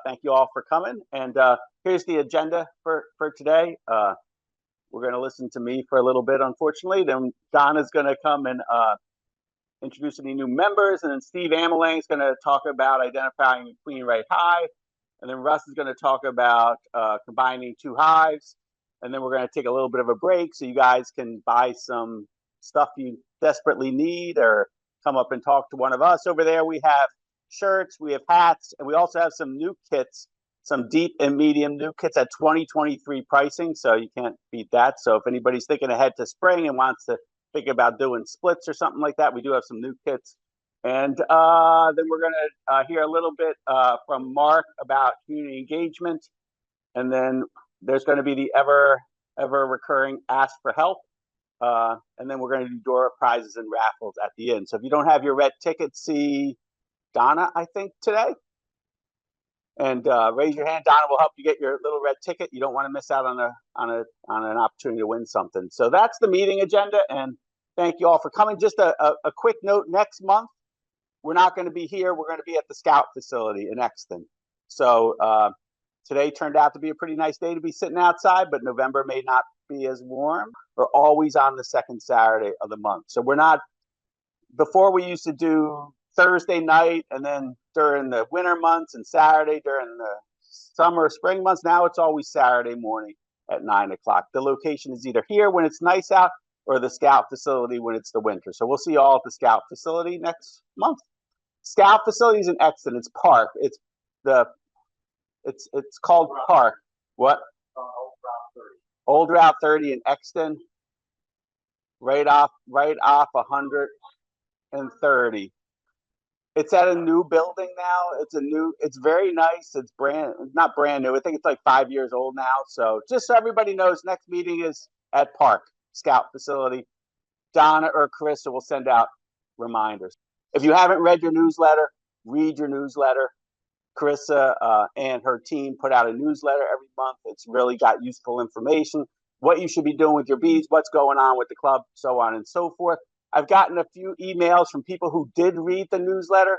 Thank you all for coming. And here's the agenda for today. We're going to listen to me for a little bit, unfortunately. Then Donna's going to come and introduce any new members. And then Steve Amelang is going to talk about identifying a queen right hive. And then Russ is going to talk about combining two hives. And then we're going to take a little bit of a break so you guys can buy some stuff you desperately need or come up and talk to one of us. Over there, we have shirts, we have hats, and we also have some new kits, some deep and medium new kits at 2023 pricing. So you can't beat that. So if anybody's thinking ahead to spring and wants to think about doing splits or something like that, we do have some new kits. And then we're going to hear a little bit from Mark about community engagement. And then there's going to be the ever recurring ask for help. And then we're going to do door prizes and raffles at the end. So if you don't have your red ticket, see Donna, I think, today. And raise your hand. Donna will help you get your little red ticket. You don't want to miss out on an opportunity to win something. So that's the meeting agenda. And thank you all for coming. Just a quick note, next month, we're not going to be here. We're going to be at the Scout facility in Exton. So today turned out to be a pretty nice day to be sitting outside, but November may not be as warm. We're always on the second Saturday of the month. So we're not, before we used to do Thursday night and then during the winter months and Saturday during the summer, spring months. Now it's always Saturday morning at 9 o'clock. The location is either here when it's nice out or the Scout facility when it's the winter. So we'll see you all at the Scout facility next month. Scout facilities in Exton. It's Park. It's called Park. What? Old Route 30 in Exton. Right off 130. It's at a new building now. It's very nice. It's not brand new. I think it's like 5 years old now. So just so everybody knows, next meeting is at Park, Scout facility. Donna or Carissa will send out reminders. If you haven't read your newsletter, read your newsletter. Carissa and her team put out a newsletter every month. It's really got useful information, what you should be doing with your bees, what's going on with the club, so on and so forth. I've gotten a few emails from people who did read the newsletter.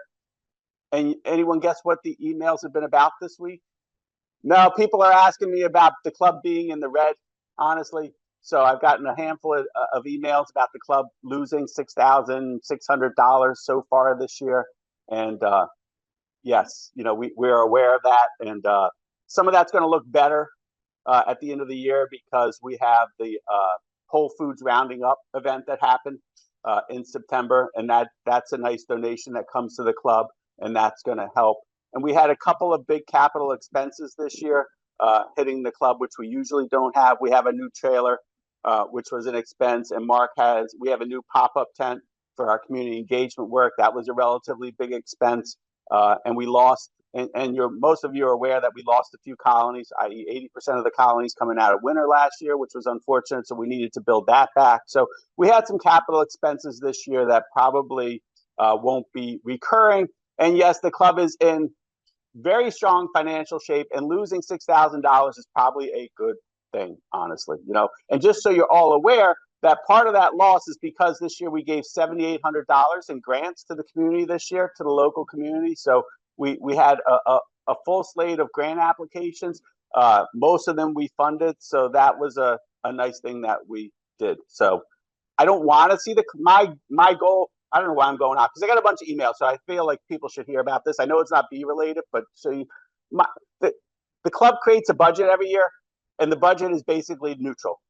And anyone guess what the emails have been about this week? No, people are asking me about the club being in the red, honestly. So I've gotten a handful of emails about the club losing $6,600 so far this year. And yes, we're aware of that. And some of that's going to look better at the end of the year because we have the Whole Foods Rounding Up event that happened in September. And that's a nice donation that comes to the club, and that's going to help. And we had a couple of big capital expenses this year hitting the club, which we usually don't have. We have a new trailer, which was an expense. And we have a new pop-up tent for our community engagement work. That was a relatively big expense. And we lost, and most of you are aware that we lost a few colonies, i.e. 80% of the colonies coming out of winter last year, which was unfortunate. So we needed to build that back. So we had some capital expenses this year that probably won't be recurring. And yes, the club is in very strong financial shape, and losing $6,000 is probably a good thing, honestly. And just so you're all aware, that part of that loss is because this year we gave $7,800 in grants to the community this year, to the local community. So we had a full slate of grant applications. Most of them we funded. So that was a nice thing that we did. So I don't want to see my goal. I don't know why I'm going out because I got a bunch of emails. So I feel like people should hear about this. I know it's not bee related, but the club creates a budget every year, and the budget is basically neutral.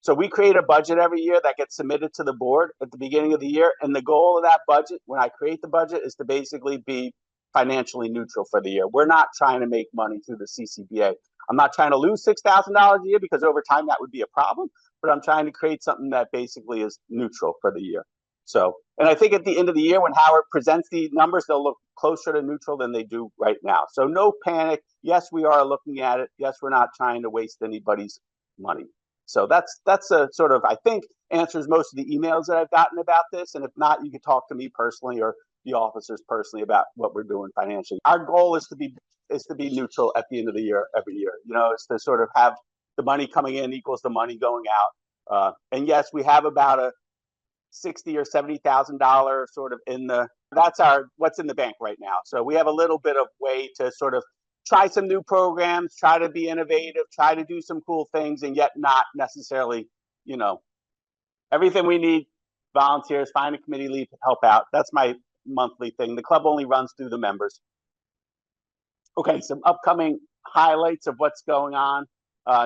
So we create a budget every year that gets submitted to the board at the beginning of the year. And the goal of that budget, when I create the budget, is to basically be financially neutral for the year. We're not trying to make money through the CCBA. I'm not trying to lose $6,000 a year because over time that would be a problem. But I'm trying to create something that basically is neutral for the year. So, and I think at the end of the year, when Howard presents the numbers, they'll look closer to neutral than they do right now. So no panic. Yes, we are looking at it. Yes, we're not trying to waste anybody's money. So that's a sort of, I think, answers most of the emails that I've gotten about this. And if not, you can talk to me personally or the officers personally about what we're doing financially. Our goal is to be neutral at the end of the year, every year. It's to sort of have the money coming in equals the money going out. And yes, we have about a $60,000 or $70,000 sort of that's what's in the bank right now. So we have a little bit of way to sort of try some new programs, try to be innovative, try to do some cool things, and yet not necessarily, everything we need, volunteers, find a committee lead to help out. That's my monthly thing. The club only runs through the members. Okay, some upcoming highlights of what's going on.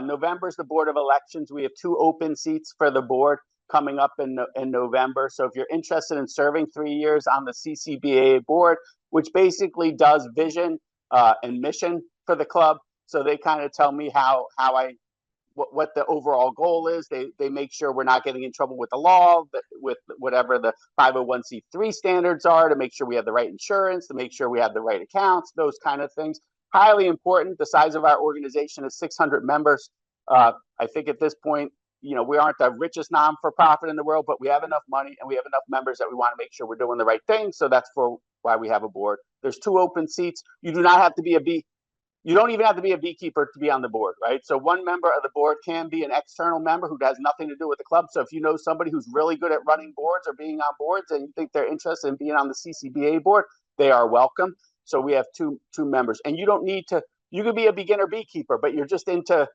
November is the Board of Elections. We have 2 open seats for the board coming up in November. So if you're interested in serving 3 years on the CCBA board, which basically does vision and mission for the club, so they kind of tell me what the overall goal is. They make sure we're not getting in trouble with the law, with whatever the 501c3 standards are, to make sure we have the right insurance, to make sure we have the right accounts, those kind of things. Highly important. The size of our organization is 600 members. I think at this point, we aren't the richest non-for-profit in the world, but we have enough money and we have enough members that we want to make sure we're doing the right thing. So that's why we have a board. There's 2 open seats. You do not have to be you don't even have to be a beekeeper to be on the board, right? So one member of the board can be an external member who has nothing to do with the club. So if you know somebody who's really good at running boards or being on boards and you think they're interested in being on the CCBA board, they are welcome. So we have two members, and you don't need to. You could be a beginner beekeeper, but you're just into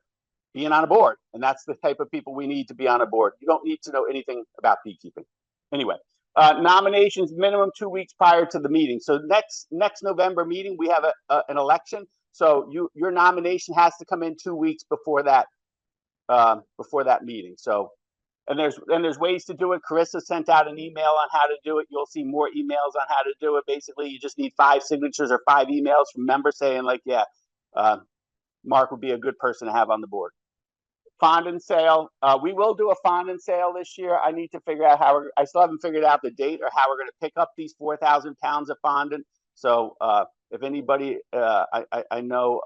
being on a board, and that's the type of people we need to be on a board. You don't need to know anything about beekeeping. Anyway, nominations minimum 2 weeks prior to the meeting. So next November meeting, we have an election. So your nomination has to come in 2 weeks before that meeting. So and there's ways to do it. Carissa sent out an email on how to do it. You'll see more emails on how to do it. Basically, you just need 5 signatures or 5 emails from members saying like, yeah, Mark would be a good person to have on the board. Fondant sale. We will do a fondant sale this year. I need to figure out I still haven't figured out the date or how we're going to pick up these 4,000 pounds of fondant. So if anybody, I know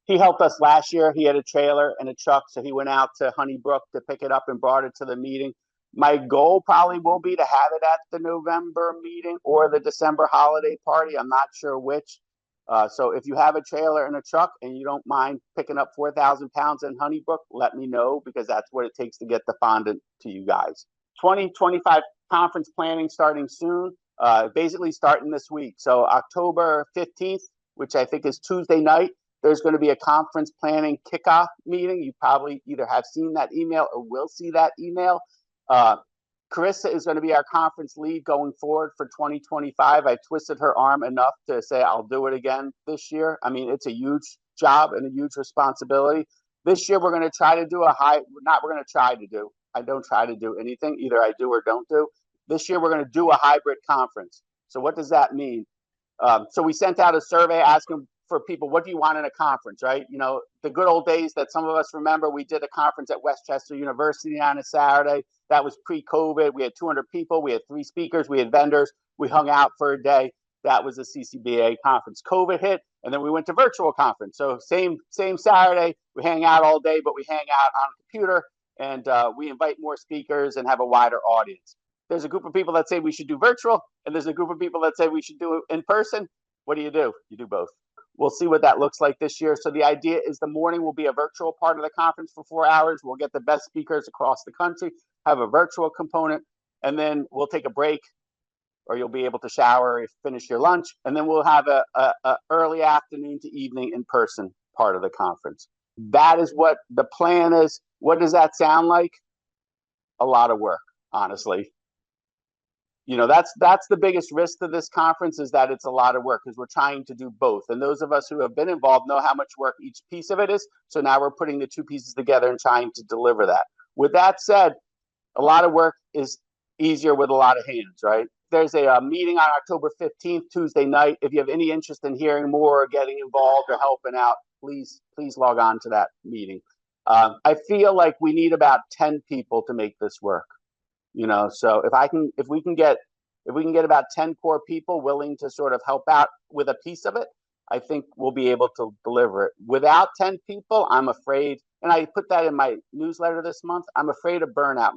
he helped us last year. He had a trailer and a truck, so he went out to Honeybrook to pick it up and brought it to the meeting. My goal probably will be to have it at the November meeting or the December holiday party. I'm not sure which. So if you have a trailer and a truck and you don't mind picking up 4,000 pounds in Honeybrook, let me know, because that's what it takes to get the fondant to you guys. 2025 conference planning starting soon, basically starting this week. So October 15th, which I think is Tuesday night, there's going to be a conference planning kickoff meeting. You probably either have seen that email or will see that email. Carissa is going to be our conference lead going forward for 2025. I twisted her arm enough to say I'll do it again this year. I mean, it's a huge job and a huge responsibility. This year, we're going to try to do I don't try to do anything. Either I do or don't do. This year, we're going to do a hybrid conference. So what does that mean? So we sent out a survey asking for people, what do you want in a conference, right? The good old days that some of us remember, we did a conference at Westchester University on a Saturday. That was pre-COVID. We had 200 people. We had 3 speakers. We had vendors. We hung out for a day. That was a CCBA conference. COVID hit, and then we went to virtual conference. So same Saturday, we hang out all day, but we hang out on a computer, and we invite more speakers and have a wider audience. There's a group of people that say we should do virtual, and there's a group of people that say we should do it in person. What do? You do both. We'll see what that looks like this year. So the idea is the morning will be a virtual part of the conference for 4 hours. We'll get the best speakers across the country, have a virtual component, and then we'll take a break, or you'll be able to shower or finish your lunch. And then we'll have a early afternoon to evening in person part of the conference. That is what the plan is. What does that sound like? A lot of work, honestly. That's the biggest risk to this conference, is that it's a lot of work, because we're trying to do both. And those of us who have been involved know how much work each piece of it is. So now we're putting the 2 pieces together and trying to deliver that. With that said, a lot of work is easier with a lot of hands, right? There's a meeting on October 15th, Tuesday night. If you have any interest in hearing more or getting involved or helping out, please log on to that meeting. I feel like we need about 10 people to make this work. So if we can get about 10 core people willing to sort of help out with a piece of it, I think we'll be able to deliver it. Without 10 people, I'm afraid, and I put that in my newsletter this month, I'm afraid of burnout.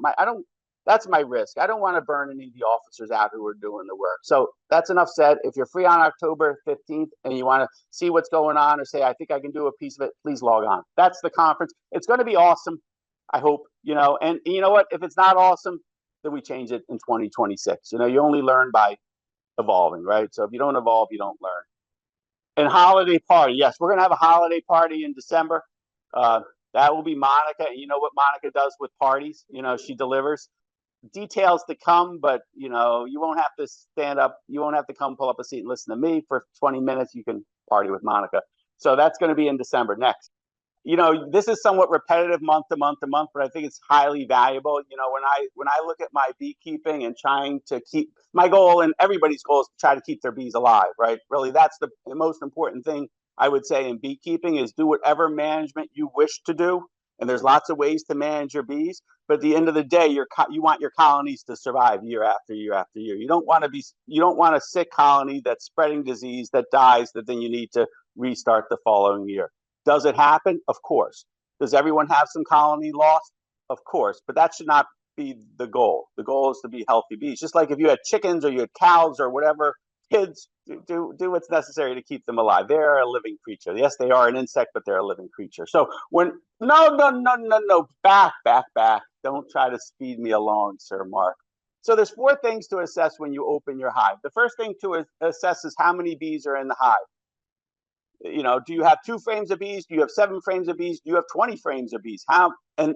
That's my risk. I don't want to burn any of the officers out who are doing the work. So that's enough said. If you're free on October 15th and you want to see what's going on or say, I think I can do a piece of it, please log on. That's the conference. It's going to be awesome, I hope, and you know what? If it's not awesome, then we change it in 2026. You only learn by evolving, right? So if you don't evolve, you don't learn. And holiday party. Yes, we're going to have a holiday party in December. Uh, that will be Monica. And you know what Monica does with parties? You know, she delivers. Details to come, but you know, you won't have to stand up. You won't have to come pull up a seat and listen to me for 20 minutes. You can party with Monica. So that's going to be in December next. You know, this is somewhat repetitive month to month to month, but I think it's highly valuable. You know, when I look at my beekeeping and trying to keep my goal, and everybody's goal is to try to keep their bees alive, right? Really, that's the most important thing I would say in beekeeping is do whatever management you wish to do. And there's lots of ways to manage your bees, but at the end of the day, you want your colonies to survive year after year after year. You don't want a sick colony that's spreading disease that dies that then you need to restart the following year. Does it happen? Of course. Does everyone have some colony loss? Of course, but that should not be the goal. The goal is to be healthy bees. Just like if you had chickens or you had cows or whatever, kids do what's necessary to keep them alive. They're a living creature. Yes, they are an insect, but they're a living creature. So when no, back. Don't try to speed me along, Sir Mark. So there's four things to assess when you open your hive. The first thing to assess is how many bees are in the hive. You know, do you have 2 frames of bees? Do you have 7 frames of bees? Do you have 20 frames of bees? How and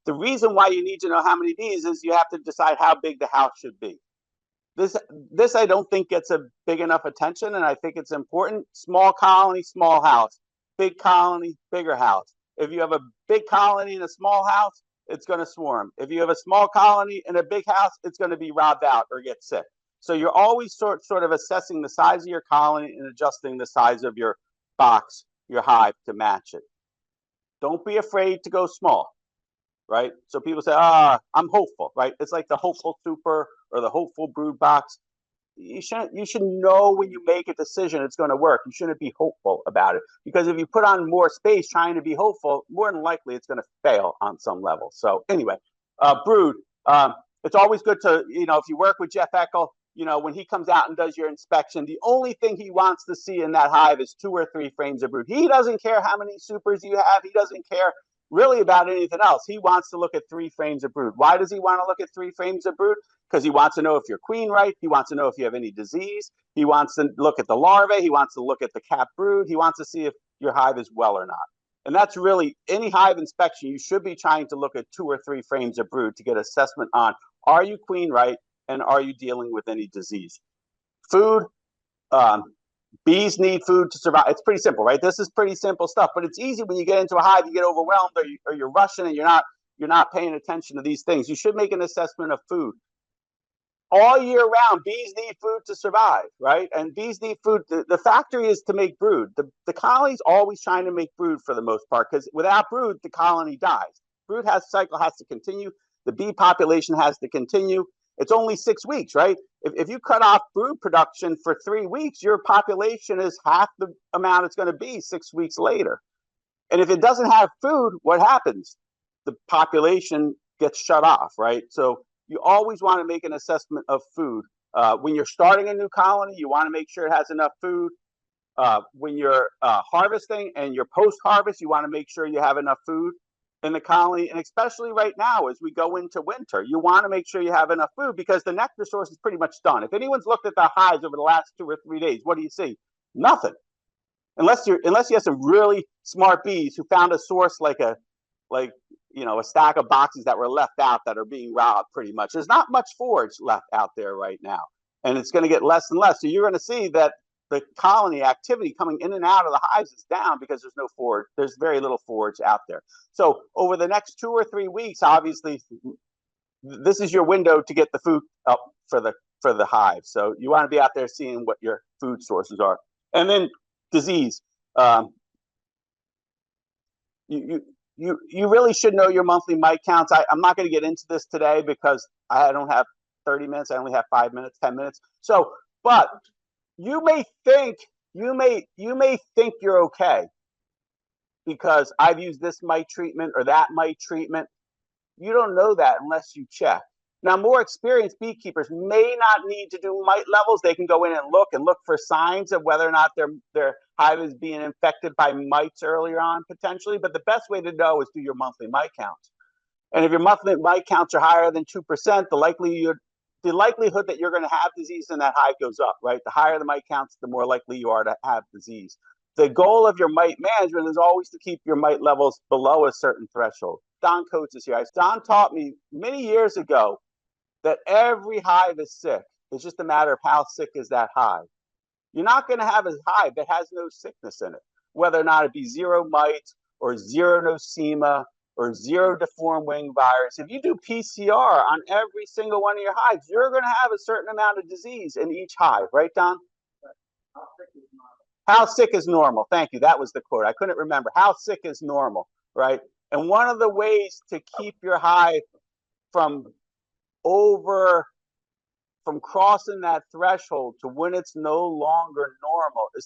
the reason why you need to know how many bees is you have to decide how big the house should be. This this I don't think gets a big enough attention, and I think it's important. Small colony, small house. Big colony, bigger house. If you have a big colony in a small house, it's going to swarm. If you have a small colony in a big house, it's going to be robbed out or get sick. So you're always sort of assessing the size of your colony and adjusting the size of your box, your hive to match it. Don't be afraid to go small, right? So people say, I'm hopeful, right? It's like the hopeful super or the hopeful brood box. You should know when you make a decision it's going to work. You shouldn't be hopeful about it because if you put on more space trying to be hopeful, more than likely it's going to fail on some level. So anyway, brood. It's always good to, you know, if you work with Jeff Eckel, you know, when he comes out and does your inspection, the only thing he wants to see in that hive is 2 or 3 frames of brood. He doesn't care how many supers you have. He doesn't care really about anything else. He wants to look at 3 frames of brood. Why does he want to look at 3 frames of brood? Because he wants to know if you're queen right. He wants to know if you have any disease. He wants to look at the larvae. He wants to look at the cap brood. He wants to see if your hive is well or not. And that's really any hive inspection. You should be trying to look at 2 or 3 frames of brood to get assessment on are you queen right and are you dealing with any disease. Food, bees need food to survive. It's pretty simple, right? This is pretty simple stuff, but it's easy when you get into a hive, you get overwhelmed or you're rushing and you're not paying attention to these things. You should make an assessment of food. All year round, bees need food to survive, right? And bees need food. The factory is to make brood. The colony's always trying to make brood for the most part because without brood, the colony dies. Brood cycle has to continue. The bee population has to continue. It's only 6 weeks, right? If you cut off brood production for 3 weeks, your population is half the amount it's going to be 6 weeks later. And if it doesn't have food, what happens? The population gets shut off, right? So you always want to make an assessment of food. When you're starting a new colony, you want to make sure it has enough food. When you're harvesting and you're post-harvest, you want to make sure you have enough food in the colony. And especially right now, as we go into winter, you want to make sure you have enough food because the nectar source is pretty much done. If anyone's looked at the hives over the last 2 or 3 days, what do you see? Nothing. Unless you have some really smart bees who found a source like a stack of boxes that were left out that are being robbed pretty much. There's not much forage left out there right now. And it's going to get less and less. So you're going to see that the colony activity coming in and out of the hives is down because there's no forage. There's very little forage out there. So over the next 2 or 3 weeks, obviously, this is your window to get the food up for the hive. So you want to be out there seeing what your food sources are. And then disease. You really should know your monthly mite counts. I'm not going to get into this today because I don't have 30 minutes. I only have 5 minutes, 10 minutes. So, but you may think you're okay because I've used this mite treatment or that mite treatment. You don't know that unless you check. Now, more experienced beekeepers may not need to do mite levels. They can go in and look for signs of whether or not their hive is being infected by mites earlier on, potentially. But the best way to know is do your monthly mite counts. And if your monthly mite counts are higher than 2%, the likelihood that you're going to have disease in that hive goes up, right? The higher the mite counts, the more likely you are to have disease. The goal of your mite management is always to keep your mite levels below a certain threshold. Don Coates is here. Don taught me many years ago that every hive is sick. It's just a matter of how sick is that hive. You're not going to have a hive that has no sickness in it, whether or not it be zero mites or zero nosema or zero deformed wing virus. If you do PCR on every single one of your hives, you're going to have a certain amount of disease in each hive, right, Don? How sick is normal? Thank you. That was the quote. I couldn't remember. How sick is normal, right? And one of the ways to keep your hive from over from crossing that threshold to when it's no longer normal is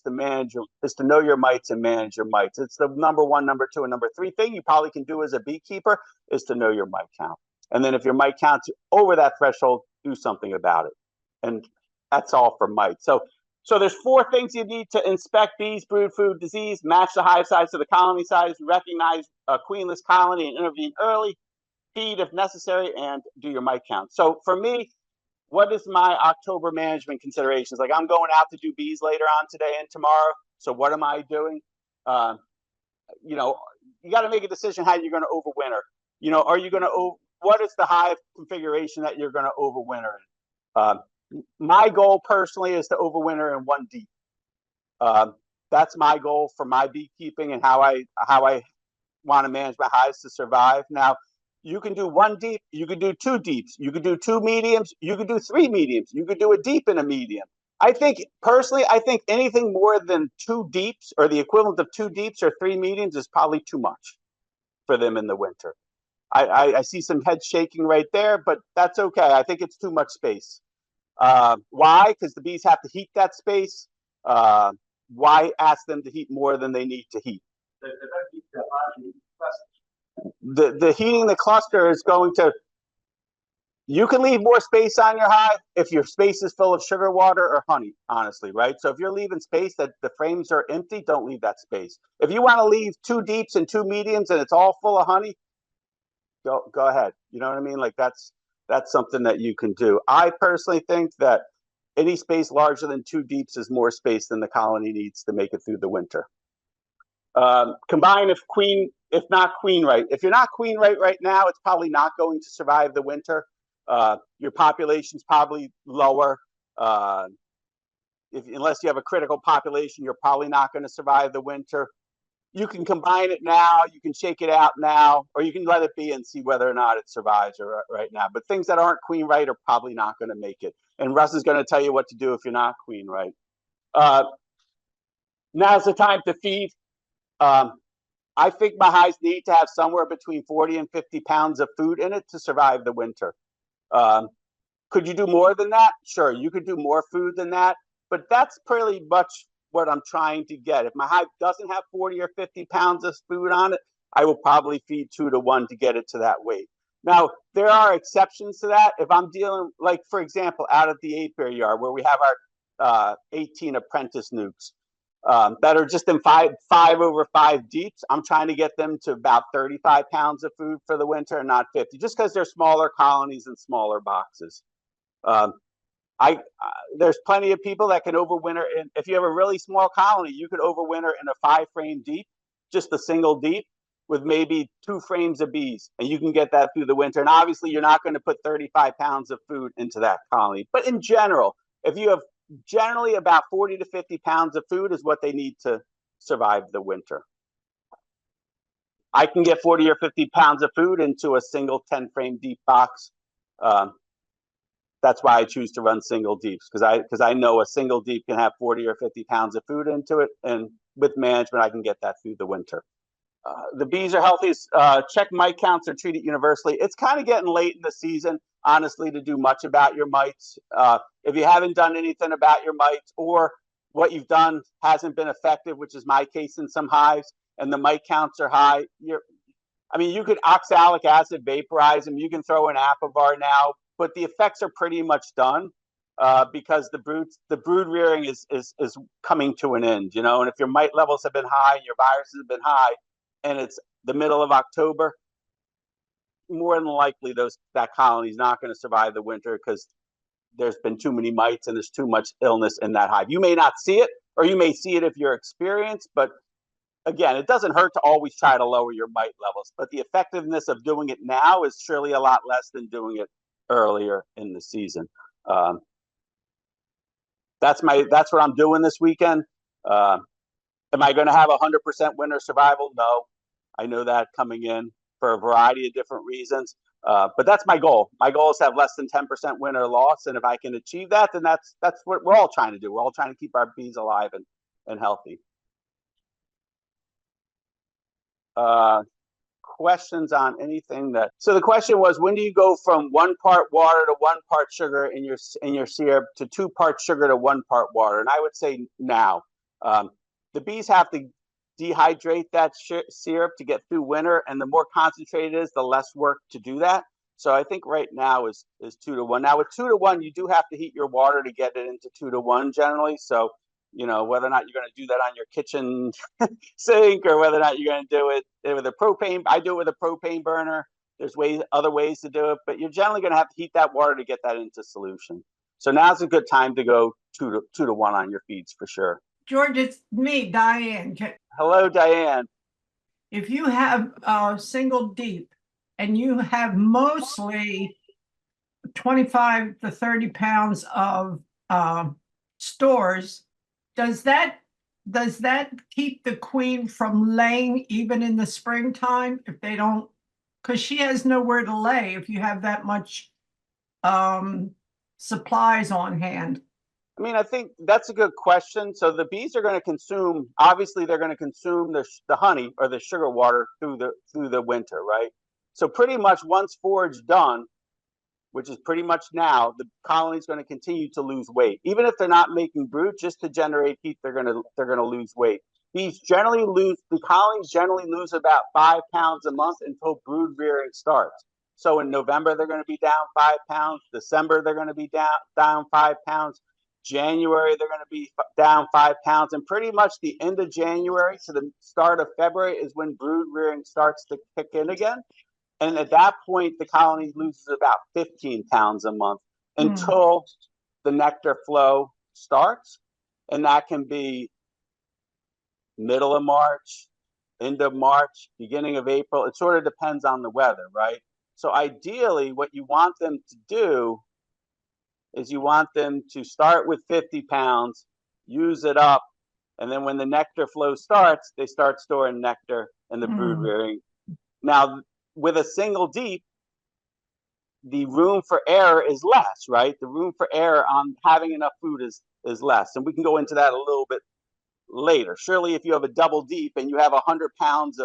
to know your mites and manage your mites. It's the number one, number two, and number three thing you probably can do as a beekeeper is to know your mite count. And then if your mite count's over that threshold, do something about it. And that's all for mites. So there's 4 things you need to inspect: bees, brood food, disease, match the hive size to the colony size, recognize a queenless colony and intervene early, feed if necessary, and do your mite count. So for me, what is my October management considerations? Like, I'm going out to do bees later on today and tomorrow. So what am I doing? You know, you got to make a decision how you're going to overwinter. You know, are you going to, what is the hive configuration that you're going to overwinter in? My goal personally is to overwinter in 1 deep. That's my goal for my beekeeping and how I want to manage my hives to survive. Now, you can do 1 deep, you could do 2 deeps, you could do 2 mediums, you could do 3 mediums, you could do a deep and a medium. I think personally, anything more than 2 deeps or the equivalent of 2 deeps or 3 mediums is probably too much for them in the winter. I see some head shaking right there, but that's okay. I think it's too much space. Why? Because the bees have to heat that space. Why ask them to heat more than they need to heat? The heating the cluster is going to, you can leave more space on your hive if your space is full of sugar water or honey, honestly, right? So if you're leaving space that the frames are empty, don't leave that space. If you want to leave 2 deeps and 2 mediums and it's all full of honey, go ahead. You know what I mean? Like that's something that you can do. I personally think that any space larger than 2 deeps is more space than the colony needs to make it through the winter. Combine if not queen right. If you're not queen right now, it's probably not going to survive the winter. Your population's probably lower. Unless you have a critical population, you're probably not going to survive the winter. You can combine it now, you can shake it out now, or you can let it be and see whether or not it survives right now. But things that aren't queen right are probably not going to make it. And Russ is going to tell you what to do if you're not queen right. Now's the time to feed. I think my hives need to have somewhere between 40 and 50 pounds of food in it to survive the winter. Could you do more than that? Sure, you could do more food than that, but that's pretty much what I'm trying to get. If my hive doesn't have 40 or 50 pounds of food on it, I will probably feed 2 to 1 to get it to that weight. Now, there are exceptions to that. If I'm dealing, like, for example, out at the apiary yard where we have our 18 apprentice nukes, that are just in 5 over 5 deeps, I'm trying to get them to about 35 pounds of food for the winter and not 50, just because they're smaller colonies and smaller boxes. There's plenty of people that can overwinter. If you have a really small colony, you could overwinter in a 5-frame deep, just a single deep with maybe 2 frames of bees, and you can get that through the winter. And obviously, you're not going to put 35 pounds of food into that colony. But in general, if you have generally about 40 to 50 pounds of food is what they need to survive the winter. I can get 40 or 50 pounds of food into a single 10-frame deep box. That's why I choose to run single deeps, because I know a single deep can have 40 or 50 pounds of food into it, and with management, I can get that through the winter. The bees are healthy. Check mite counts are treated universally. It's kind of getting late in the season, honestly, to do much about your mites. If you haven't done anything about your mites, or what you've done hasn't been effective, which is my case in some hives, and the mite counts are high, you could oxalic acid vaporize them. You can throw an Apivar now, but the effects are pretty much done because the brood rearing is coming to an end, you know. And if your mite levels have been high, your viruses have been high, and it's the middle of October, more than likely that colony is not going to survive the winter because there's been too many mites and there's too much illness in that hive. You may not see it, or you may see it if you're experienced, but again, it doesn't hurt to always try to lower your mite levels, but the effectiveness of doing it now is surely a lot less than doing it earlier in the season. Um, that's what I'm doing this weekend. Am I going to have 100% winter survival? No, I know that coming in for a variety of different reasons. But that's my goal. My goal is to have less than 10% winter loss, and if I can achieve that, then that's what we're all trying to do. We're all trying to keep our bees alive and healthy. Questions on anything that, so the question was, when do you go from 1 part water to 1 part sugar in your syrup to 2 parts sugar to 1 part water? And I would say now. The bees have to dehydrate that syrup to get through winter, and the more concentrated it is, the less work to do that. So I think right now is 2 to 1. Now with 2 to 1, you do have to heat your water to get it into 2 to 1 generally. So whether or not you're going to do that on your kitchen sink, or whether or not you're going to do it with a propane. I do it with a propane burner. There's other ways to do it, but you're generally going to have to heat that water to get that into solution. So now's a good time to go 2 to 1 on your feeds for sure. George, it's me, Diane. Hello, Diane. If you have a single deep and you have mostly 25 to 30 pounds of stores, does that keep the queen from laying even in the springtime if they don't? Because she has nowhere to lay if you have that much supplies on hand. I mean, I think that's a good question. So the bees are going to consume, obviously they're going to consume the honey or the sugar water through the winter, right? So pretty much once forage done, which is pretty much now, the colony is going to continue to lose weight. Even if they're not making brood, just to generate heat, they're going to lose weight. The colonies generally lose about 5 pounds a month until brood rearing starts. So in November, they're going to be down 5 pounds. December, they're going to be down 5 pounds. January, they're going to be down 5 pounds. And pretty much the end of January to the start of February is when brood rearing starts to kick in again. And at that point, the colony loses about 15 pounds a month until the nectar flow starts. And that can be middle of March, end of March, beginning of April. It sort of depends on the weather, right? So ideally, what you want them to do is you want them to start with 50 pounds, use it up, and then when the nectar flow starts, they start storing nectar and the brood rearing. Now, with a single deep, the room for error is less, right? The room for error on having enough food is less. And we can go into that a little bit later. Surely if you have a double deep and you have 100 pounds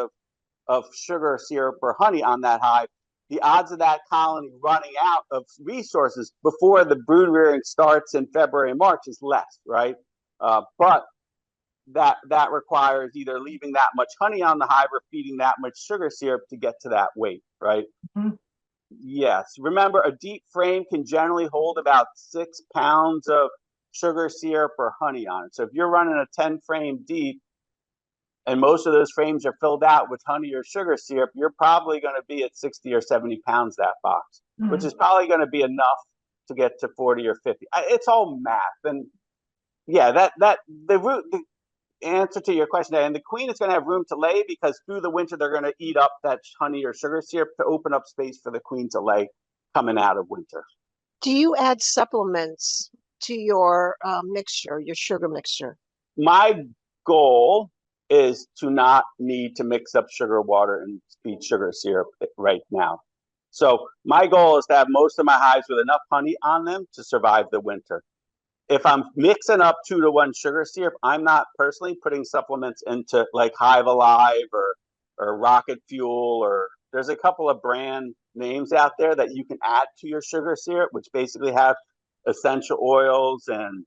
of sugar syrup or honey on that hive, the odds of that colony running out of resources before the brood rearing starts in February and March is less, right? But that requires either leaving that much honey on the hive or feeding that much sugar syrup to get to that weight, right? Yes. Remember, a deep frame can generally hold about 6 pounds of sugar syrup or honey on it. So if you're running a 10 frame deep, and most of those frames are filled out with honey or sugar syrup, you're probably going to be at 60 or 70 pounds that box, which is probably going to be enough to get to 40 or 50. It's all math. And yeah, the answer to your question, and the queen is going to have room to lay because through the winter, they're going to eat up that honey or sugar syrup to open up space for the queen to lay coming out of winter. Do you add supplements to your mixture, your sugar mixture? My goal is to not need to mix up sugar water and feed sugar syrup right now. So my goal is to have most of my hives with enough honey on them to survive the winter. If I'm mixing up 2 to 1 sugar syrup, I'm not personally putting supplements into like Hive Alive or Rocket Fuel, or there's a couple of brand names out there that you can add to your sugar syrup, which basically have essential oils and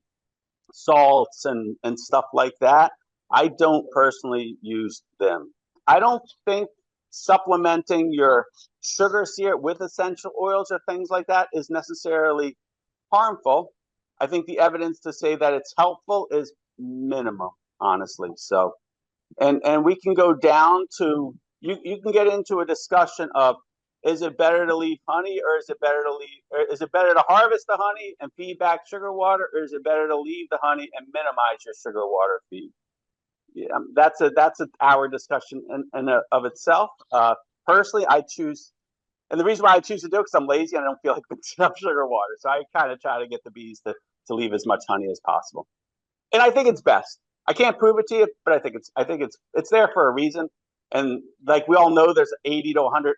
salts and stuff like that. I don't personally use them. I don't think supplementing your sugar syrup with essential oils or things like that is necessarily harmful. I think the evidence to say that it's helpful is minimum, honestly. So, and we can go down to, you can get into a discussion of, Is it better to leave honey, or is it better to leave? Or is it better to harvest the honey and feed back sugar water, or is it better to leave the honey and minimize your sugar water feed? Yeah, that's an hour discussion in of itself. Personally, I choose, and the reason why I choose to do it because I'm lazy and I don't feel like mixing up sugar water. So I kind of try to get the bees to leave as much honey as possible, and I think it's best. I can't prove it to you, but I think it's there for a reason. And like we all know, there's 80 to 100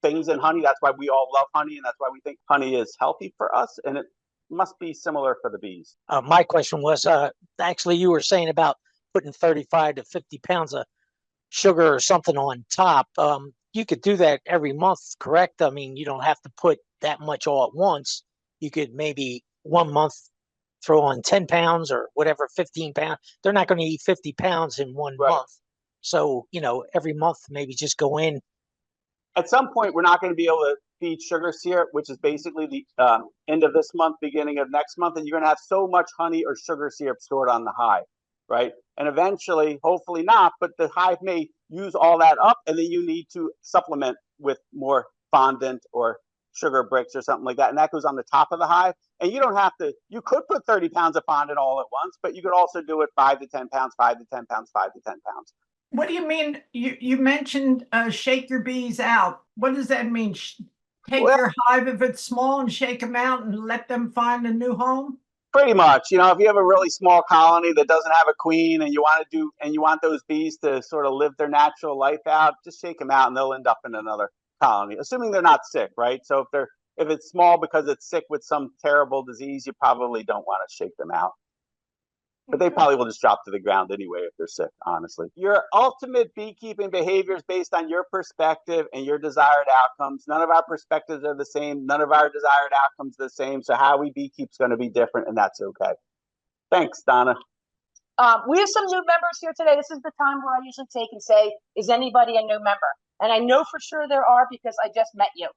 things in honey. That's why we all love honey, and that's why we think honey is healthy for us. And it must be similar for the bees. My question was actually you were saying about putting 35 to 50 pounds of sugar or something on top. You could do that every month, correct? I mean, you don't have to put that much all at once. You could maybe 1 month throw on 10 pounds or whatever, 15 pounds. They're not going to eat 50 pounds in one Right. month. So, every month, maybe just go in. At some point, we're not going to be able to feed sugar syrup, which is basically the end of this month, beginning of next month, and you're going to have so much honey or sugar syrup stored on the hive, right? And eventually, hopefully not, but the hive may use all that up, and then you need to supplement with more fondant or sugar bricks or something like that, and that goes on the top of the hive. And you don't have to. You could put 30 pounds of fondant all at once, but you could also do it 5 to 10 pounds, 5 to 10 pounds, 5 to 10 pounds. What do you mean? You mentioned shake your bees out. What does that mean? Take Well, your hive if it's small and shake them out and let them find a new home? pretty much. If you have a really small colony that doesn't have a queen, and you want those bees to sort of live their natural life out, just shake them out and they'll end up in another colony, assuming they're not sick, right? So if it's small because it's sick with some terrible disease, you probably don't want to shake them out. But they probably will just drop to the ground anyway if they're sick, honestly. Your ultimate beekeeping behavior is based on your perspective and your desired outcomes. None of our perspectives are the same. None of our desired outcomes are the same. So how we beekeep is going to be different, and that's okay. Thanks, Donna. We have some new members here today. This is the time where I usually take and say, is anybody a new member? And I know for sure there are because I just met you,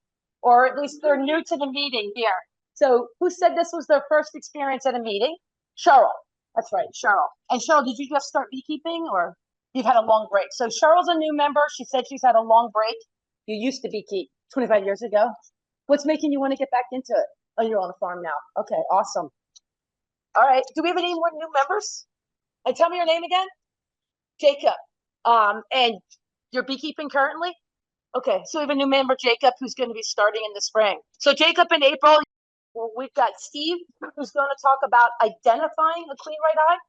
or at least they're new to the meeting here. So who said this was their first experience at a meeting? Cheryl. That's right, Cheryl. And Cheryl, did you just start beekeeping or you've had a long break? So Cheryl's a new member. She said she's had a long break. You used to beekeep 25 years ago. What's making you want to get back into it? Oh, you're on a farm now. Okay, awesome. All right. Do we have any more new members? And tell me your name again. Jacob. And you're beekeeping currently? Okay, so we have a new member, Jacob, who's going to be starting in the spring. So Jacob in April, we've got Steve, who's going to talk about identifying a queen right hive,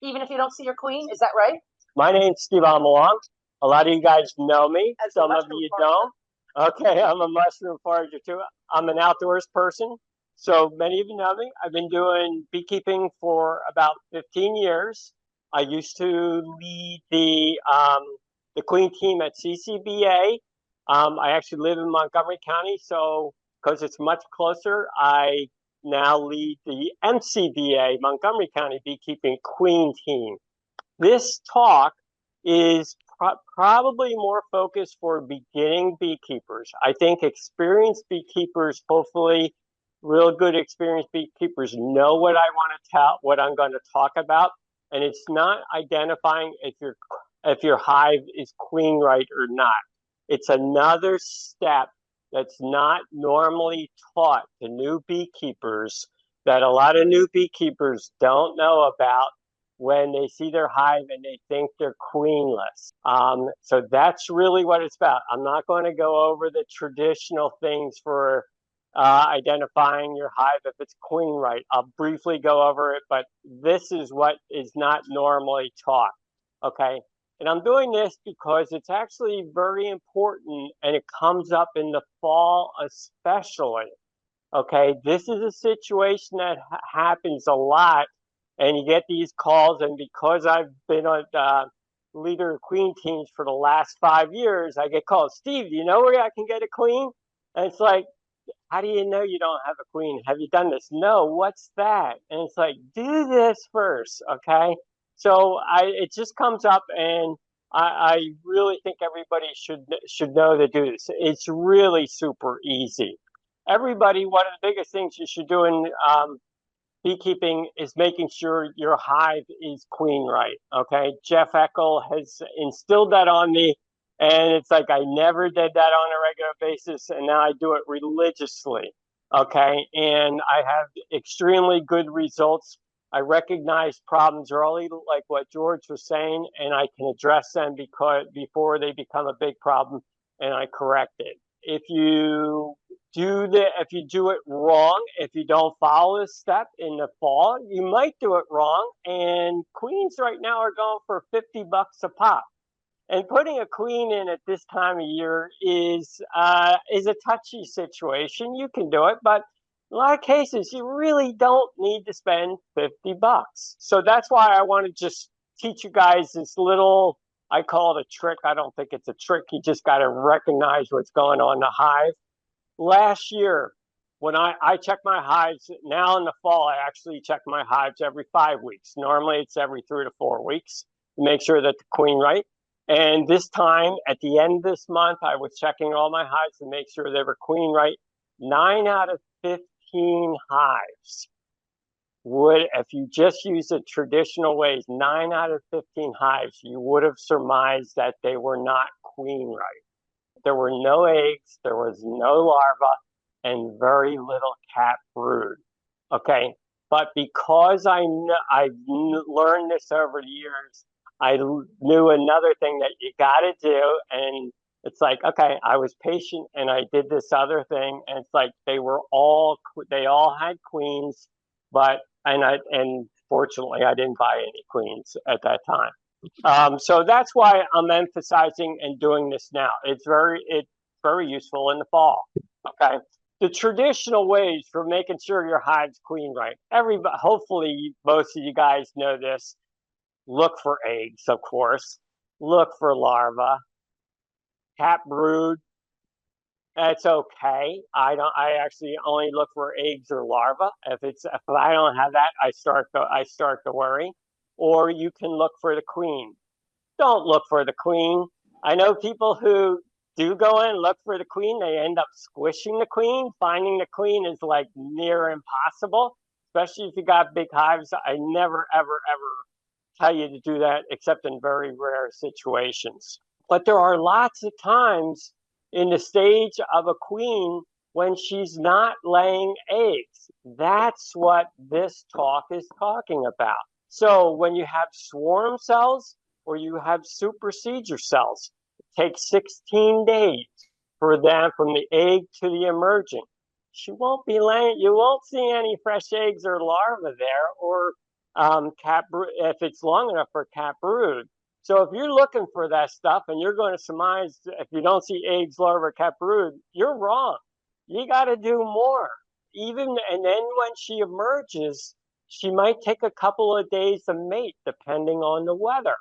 even if you don't see your queen. Is that right? My name's Steve Amalong. A lot of you guys know me. As a Some of mushroom you forager. don't. Okay, I'm a mushroom forager too. I'm an outdoors person. So many of you know me. I've been doing beekeeping for about 15 years. I used to lead the queen team at CCBA. I actually live in Montgomery County, so because it's much closer, I now lead the MCBA, Montgomery County Beekeeping Queen Team. This talk is probably more focused for beginning beekeepers. I think experienced beekeepers, hopefully real good experienced beekeepers, know what I want to tell, what I'm going to talk about. And it's not identifying if your hive is queen right or not. It's another step that's not normally taught to new beekeepers that a lot of new beekeepers don't know about when they see their hive and they think they're queenless. So that's really what it's about. I'm not going to go over the traditional things for identifying your hive if it's queen right. I'll briefly go over it, but this is what is not normally taught, okay? And I'm doing this because it's actually very important and it comes up in the fall especially, okay? This is a situation that happens a lot and you get these calls, and because I've been a leader of queen teams for the last 5 years, I get called, Steve, do you know where I can get a queen? And it's like, how do you know you don't have a queen? Have you done this? No, what's that? And it's like, do this first, okay? So it just comes up, and I really think everybody should know to do this. It's really super easy. Everybody, one of the biggest things you should do in beekeeping is making sure your hive is queen right, okay? Jeff Eckel has instilled that on me And it's like I never did that on a regular basis, and now I do it religiously. Okay, and I have extremely good results. I recognize problems early, like what George was saying, and I can address them because before they become a big problem, and I correct it. If you do it wrong, if you don't follow this step in the fall, you might do it wrong. And queens right now are going for $50 a pop. And putting a queen in at this time of year is a touchy situation. You can do it, but in a lot of cases, you really don't need to spend $50. So that's why I want to just teach you guys this little, I call it a trick. I don't think it's a trick. You just got to recognize what's going on in the hive. Last year, when I check my hives, now in the fall, I actually check my hives every 5 weeks. Normally, it's every 3 to 4 weeks to make sure that the queen right. And this time, at the end of this month, I was checking all my hives to make sure they were queen right. 9 out of 15 hives would, if you just use the traditional ways, 9 out of 15 hives, you would have surmised that they were not queen right. There were no eggs, there was no larva, and very little cat brood. Okay, but because I learned this over the years, I knew another thing that you got to do, and it's like, okay, I was patient and I did this other thing, and it's like they all had queens, but and fortunately I didn't buy any queens at that time. So that's why I'm emphasizing and doing this now. It's very useful in the fall. Okay. The traditional ways for making sure your hive's queen right. Hopefully most of you guys know this. Look for eggs, of course. Look for larvae. Cat brood. That's okay. I actually only look for eggs or larvae. If I don't have that, I start to worry. Or you can look for the queen. Don't look for the queen. I know people who do go in and look for the queen. They end up squishing the queen. Finding the queen is like near impossible, especially if you got big hives. I never, ever, ever tell you to do that except in very rare situations. But there are lots of times in the stage of a queen when she's not laying eggs. That's what this talk is talking about. So when you have swarm cells, or you have supersedure cells. It takes 16 days for them from the egg to the emerging. She won't be laying, you won't see any fresh eggs or larvae there, or cat brood, if it's long enough for cat brood. So if you're looking for that stuff and you're going to surmise if you don't see eggs, larvae, or cat brood, you're wrong. You got to do more. And then when she emerges, she might take a couple of days to mate, depending on the weather.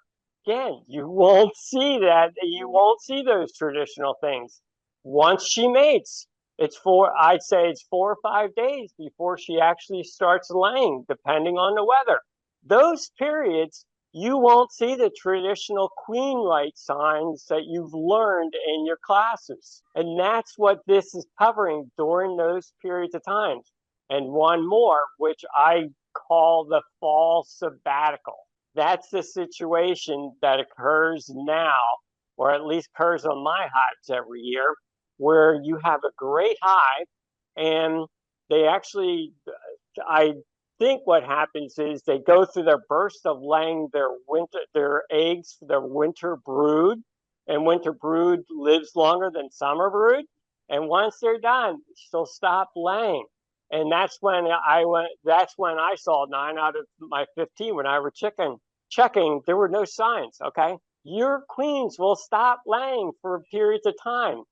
Again, you won't see that. You won't see those traditional things. Once she mates, I'd say it's 4 or 5 days before she actually starts laying, depending on the weather. Those periods, you won't see the traditional queen right signs that you've learned in your classes. And that's what this is covering during those periods of time. And one more, which I call the fall sabbatical. That's the situation that occurs now, or at least occurs on my hives every year, where you have a great hive and they actually, I think what happens is they go through their burst of laying their eggs, their winter brood, and winter brood lives longer than summer brood. And once they're done, she'll stop laying. And that's when I saw 9 out of my 15 when I were checking, there were no signs. Okay. Your queens will stop laying for periods of time.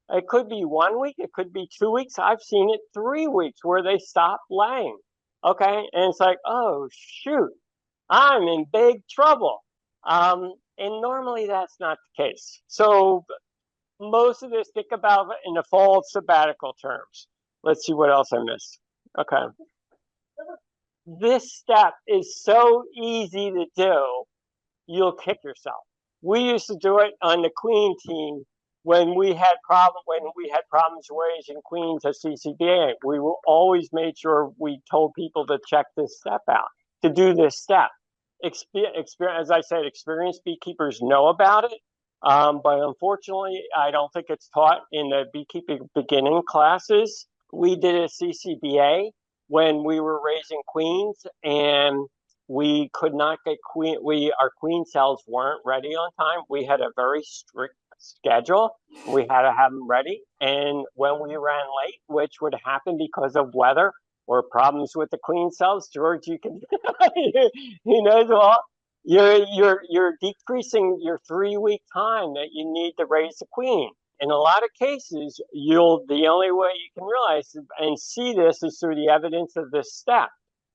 It could be 1 week. It could be 2 weeks. I've seen it 3 weeks where they stop laying. Okay. And it's like, oh shoot, I'm in big trouble. And normally that's not the case. So most of this, think about it in the fall sabbatical terms. Let's see what else I missed. Okay. This step is so easy to do, you'll kick yourself. We used to do it on the queen team when we had problems raising queens at CCBA. We always made sure we told people to check this step out, to do this step. As I said, experienced beekeepers know about it. But unfortunately, I don't think it's taught in the beekeeping beginning classes. We did a CCBA when we were raising queens, and we could not get our queen cells weren't ready on time. We had a very strict schedule. We had to have them ready. And when we ran late, which would happen because of weather or problems with the queen cells, George, you can, he knows all. You're decreasing your 3 week time that you need to raise a queen. In a lot of cases, the only way you can realize and see this is through the evidence of this step.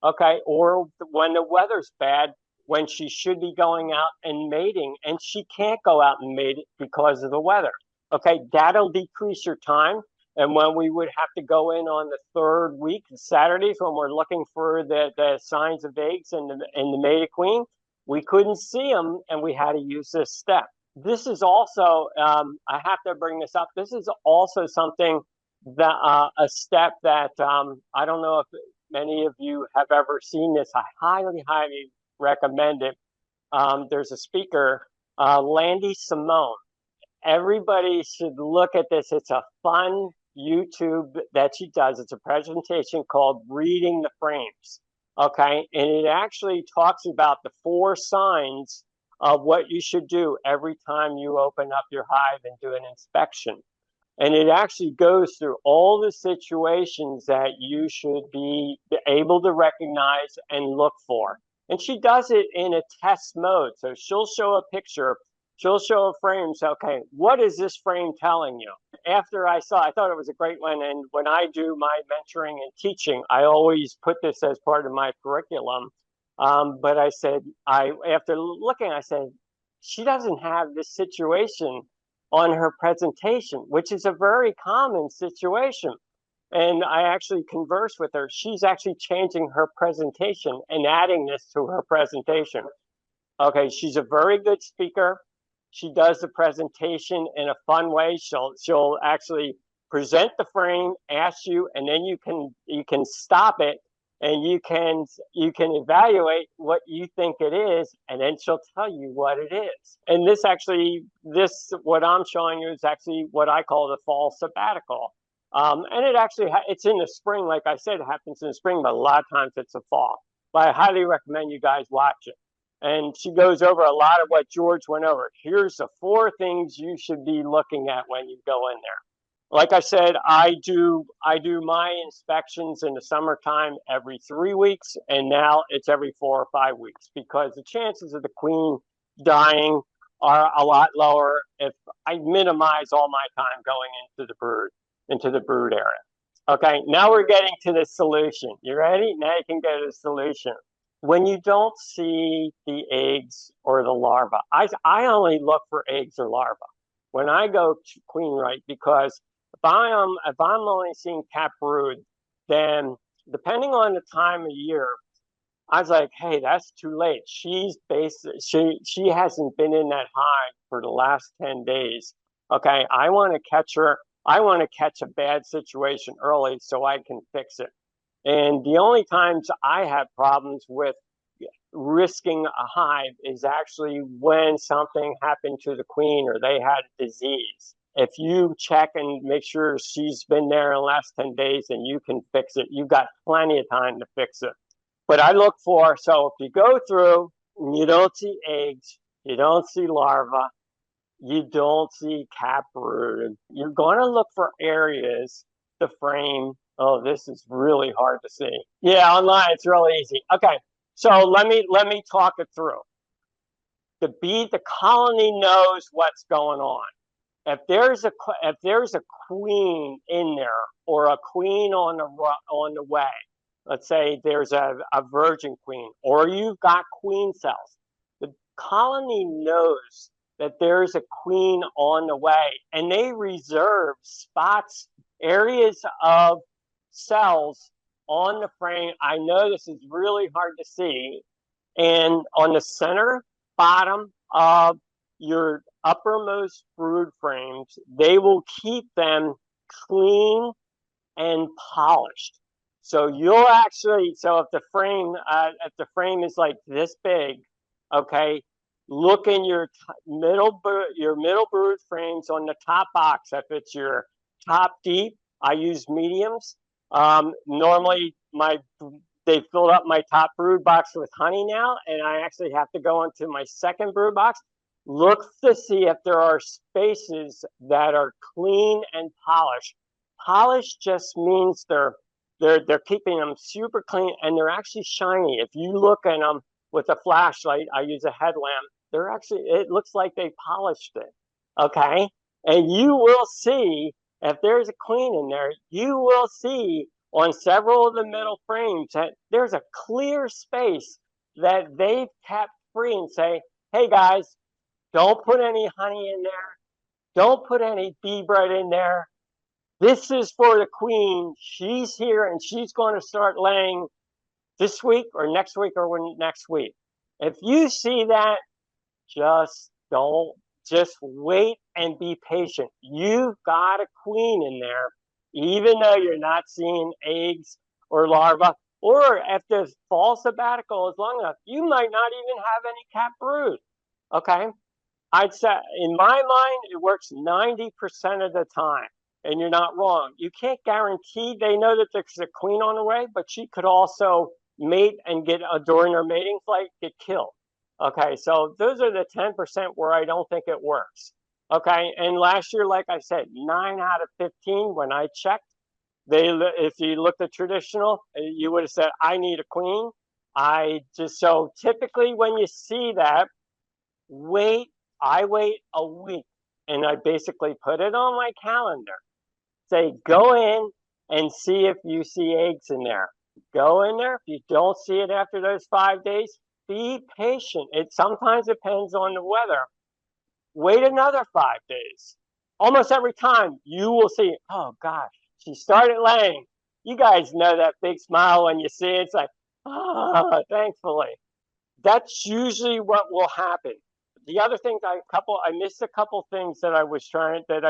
Okay, or when the weather's bad, when she should be going out and mating, and she can't go out and mate because of the weather. Okay, that'll decrease your time. And when we would have to go in on the 3rd week, Saturdays, when we're looking for the signs of eggs and the mated queen, we couldn't see them, and we had to use this step. This is also, I have to bring this up. This is also something that a step that I don't know if many of you have ever seen this. I highly, highly recommend it. There's a speaker, Landy Simone. Everybody should look at this. It's a fun YouTube that she does. It's a presentation called Reading the Frames. Okay, and it actually talks about the 4 signs of what you should do every time you open up your hive and do an inspection. And it actually goes through all the situations that you should be able to recognize and look for. And she does it in a test mode. So she'll show a picture, she'll show a frame. So, okay, what is this frame telling you? After I thought it was a great one. And when I do my mentoring and teaching, I always put this as part of my curriculum. But I said, after looking, I said, she doesn't have this situation on her presentation, which is a very common situation. And I actually conversed with her. She's actually changing her presentation and adding this to her presentation. Okay, she's a very good speaker. She does the presentation in a fun way. She'll actually present the frame, ask you, and then you can stop it and you can evaluate what you think it is, and then she'll tell you what it is. And this what I'm showing you is actually what I call the fall sabbatical. And it's in the spring, like I said, it happens in the spring, but a lot of times it's the fall. But I highly recommend you guys watch it. And she goes over a lot of what George went over. Here's the 4 things you should be looking at when you go in there. Like I said, I do my inspections in the summertime every 3 weeks, and now it's every 4 or 5 weeks, because the chances of the queen dying are a lot lower if I minimize all my time going into the brood area. Okay, now we're getting to the solution. You ready? Now you can get to the solution. When you don't see the eggs or the larva, I only look for eggs or larvae when I go to queen right, because if I'm only seeing cap brood, then depending on the time of year, I was like, hey, that's too late. She hasn't been in that hive for the last 10 days. Okay, I want to catch her. I want to catch a bad situation early so I can fix it. And the only times I have problems with risking a hive is actually when something happened to the queen or they had a disease. If you check and make sure she's been there in the last 10 days and you can fix it, you've got plenty of time to fix it. But I look for, so if you go through and you don't see eggs, you don't see larvae, you don't see cap brood, you're going to look for areas to frame. Oh, this is really hard to see. Yeah, online it's really easy. Okay, so let me talk it through. The colony knows what's going on. If there's a queen in there or a queen on the way, let's say there's a virgin queen or you've got queen cells, the colony knows that there's a queen on the way, and they reserve spots, areas of cells on the frame. I know this is really hard to see. And on the center bottom of your uppermost brood frames, they will keep them clean and polished. So you'll actually, so if the frame is like this big, okay, look in your middle brood frames on the top box. If it's your top deep, I use mediums. Normally they filled up my top brood box with honey now, and I actually have to go into my second brood box. Look to see if there are spaces that are clean and polished. Polished just means they're keeping them super clean and they're actually shiny. If you look at them with a flashlight, I use a headlamp, they're actually, it looks like they polished it. Okay. And you will see if there's a queen in there, you will see on several of the middle frames that there's a clear space that they've kept free and say, hey guys, don't put any honey in there. Don't put any bee bread in there. This is for the queen. She's here and she's going to start laying this week or next week or next week. If you see that, just wait and be patient. You've got a queen in there, even though you're not seeing eggs or larvae. Or if the fall sabbatical is long enough, you might not even have any capped brood. Okay. I'd say, in my mind, it works 90% of the time, and you're not wrong. You can't guarantee they know that there's a queen on the way, but she could also mate and during her mating flight, get killed. Okay, so those are the 10% where I don't think it works. Okay, and last year, like I said, 9 out of 15 when I checked, if you looked at traditional, you would have said, I need a queen. So typically when you see that, I wait a week and I basically put it on my calendar. Say, go in and see if you see eggs in there. Go in there. If you don't see it after those 5 days, be patient. It sometimes depends on the weather. Wait another 5 days. Almost every time you will see, oh gosh, she started laying. You guys know that big smile when you see it. It's like, oh, thankfully. That's usually what will happen. The other things I missed a couple things that I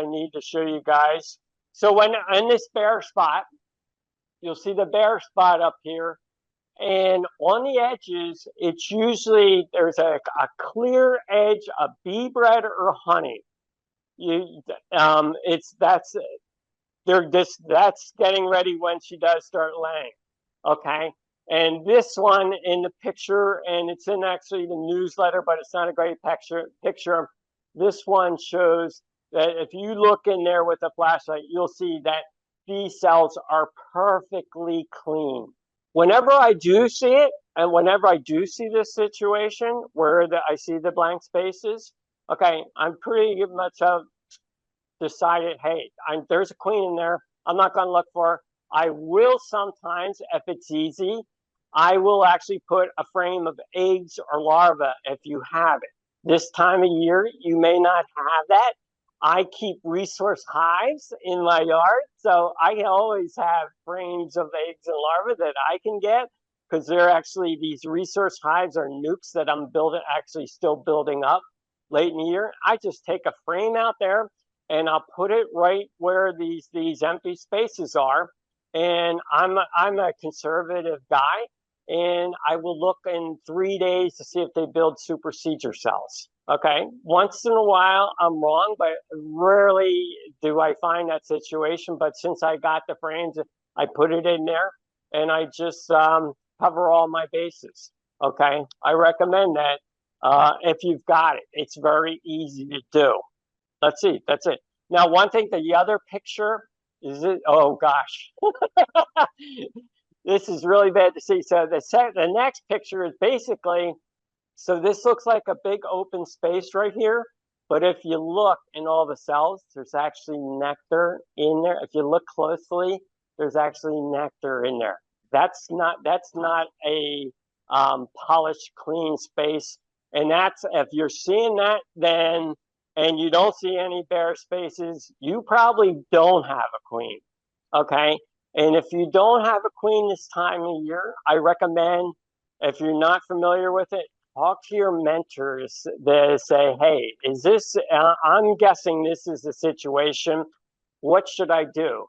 need to show you guys. So when in this bare spot, you'll see the bare spot up here, and on the edges, it's usually there's a clear edge of bee bread or honey. That's getting ready when she does start laying. Okay. And this one in the picture, and it's in actually the newsletter, but it's not a great picture. This one shows that if you look in there with a flashlight, you'll see that these cells are perfectly clean. Whenever I do see it, and whenever I do see this situation where I see the blank spaces, okay, I'm pretty much decided, hey, there's a queen in there. I'm not going to look for her. I will sometimes, if it's easy, I will actually put a frame of eggs or larvae if you have it. This time of year, you may not have that. I keep resource hives in my yard, so I always have frames of eggs and larvae that I can get because they're actually, these resource hives are nukes that I'm still building up late in the year. I just take a frame out there and I'll put it right where these empty spaces are. And I'm a conservative guy, and I will look in 3 days to see if they build supersedure cells. Okay, once in a while I'm wrong, but rarely do I find that situation. But since I got the frames, I put it in there, and I just cover all my bases. Okay, I recommend that if you've got it. It's very easy to do. Let's see. That's it. Now, one thing, the other picture is it. Oh gosh, this is really bad to see. So the next picture is basically. So this looks like a big open space right here. But if you look in all the cells, there's actually nectar in there. If you look closely, there's actually nectar in there. That's not a polished, clean space. And that's, if you're seeing that, then, and you don't see any bare spaces, you probably don't have a queen. Okay. And if you don't have a queen this time of year, I recommend, if you're not familiar with it, talk to your mentors that say, hey, is this, I'm guessing this is the situation. What should I do?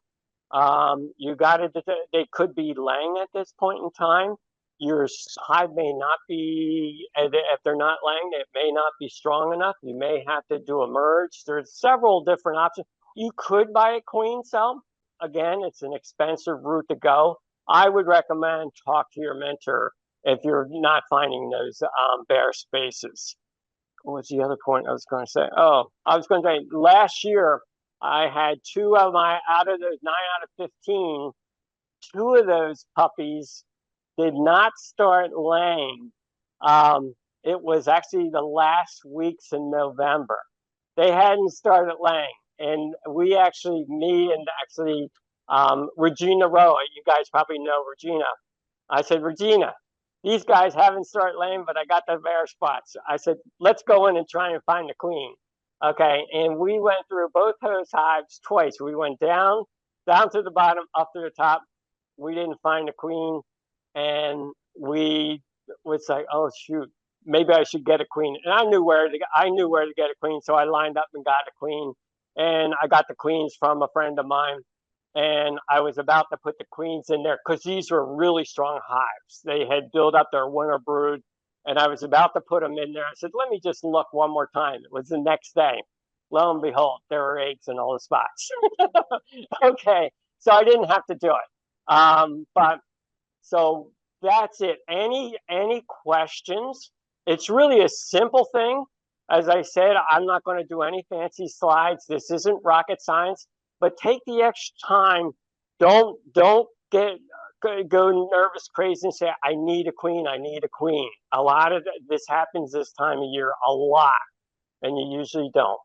They could be laying at this point in time. your hive may not be, if they're not laying, it may not be strong enough. You may have to do a merge. There's several different options. You could buy a queen cell. Again, it's an expensive route to go. I would recommend talk to your mentor if you're not finding those bare spaces. What was the other point I was going to say? Oh, I was going to say last year I had out of those 9 out of 15, 2 of those puppies did not start laying. It was actually the last weeks in November. They hadn't started laying. And me and Regina Roa, you guys probably know Regina. I said, Regina, these guys haven't started laying, but I got the bare spots. I said, let's go in and try and find the queen. Okay, and we went through both those hives twice. We went down to the bottom, up to the top. We didn't find the queen, and we was like, oh shoot, maybe I should get a queen. And I knew where to get a queen, so I lined up and got a queen. And I got the queens from a friend of mine. And I was about to put the queens in there because these were really strong hives. They had built up their winter brood, and I was about to put them in there. I said, let me just look one more time. It was the next day. Lo and behold, there were eggs in all the spots. Okay, so I didn't have to do it. But so that's it. Any questions? It's really a simple thing. As I said, I'm not going to do any fancy slides. This isn't rocket science. But take the extra time. Don't go nervous, crazy, and say, I need a queen. I need a queen. A lot of this happens this time of year, a lot, and you usually don't.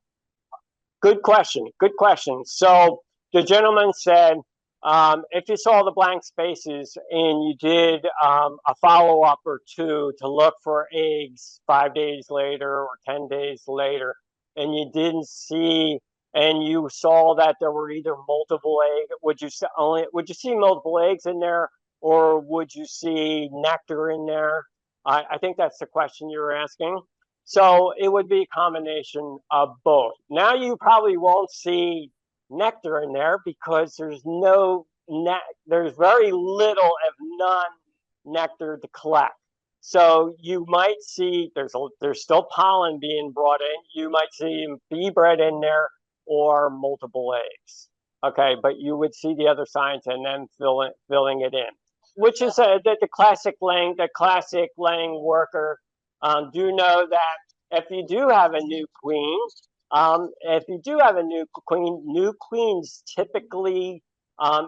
Good question. Good question. So the gentleman said, if you saw the blank spaces and you did a follow-up or two to look for eggs 5 days later or 10 days later, and you didn't see, and you saw that there were either multiple eggs, would you see multiple eggs in there, or would you see nectar in there? I think that's the question you were asking. So it would be a combination of both. Now you probably won't see nectar in there because there's very little, if none, nectar to collect. So you might see there's still pollen being brought in. You might see bee bread in there or multiple eggs. Okay, but you would see the other signs and then filling it in, which is the classic laying worker. Do know that if you do have a new queen, new queens typically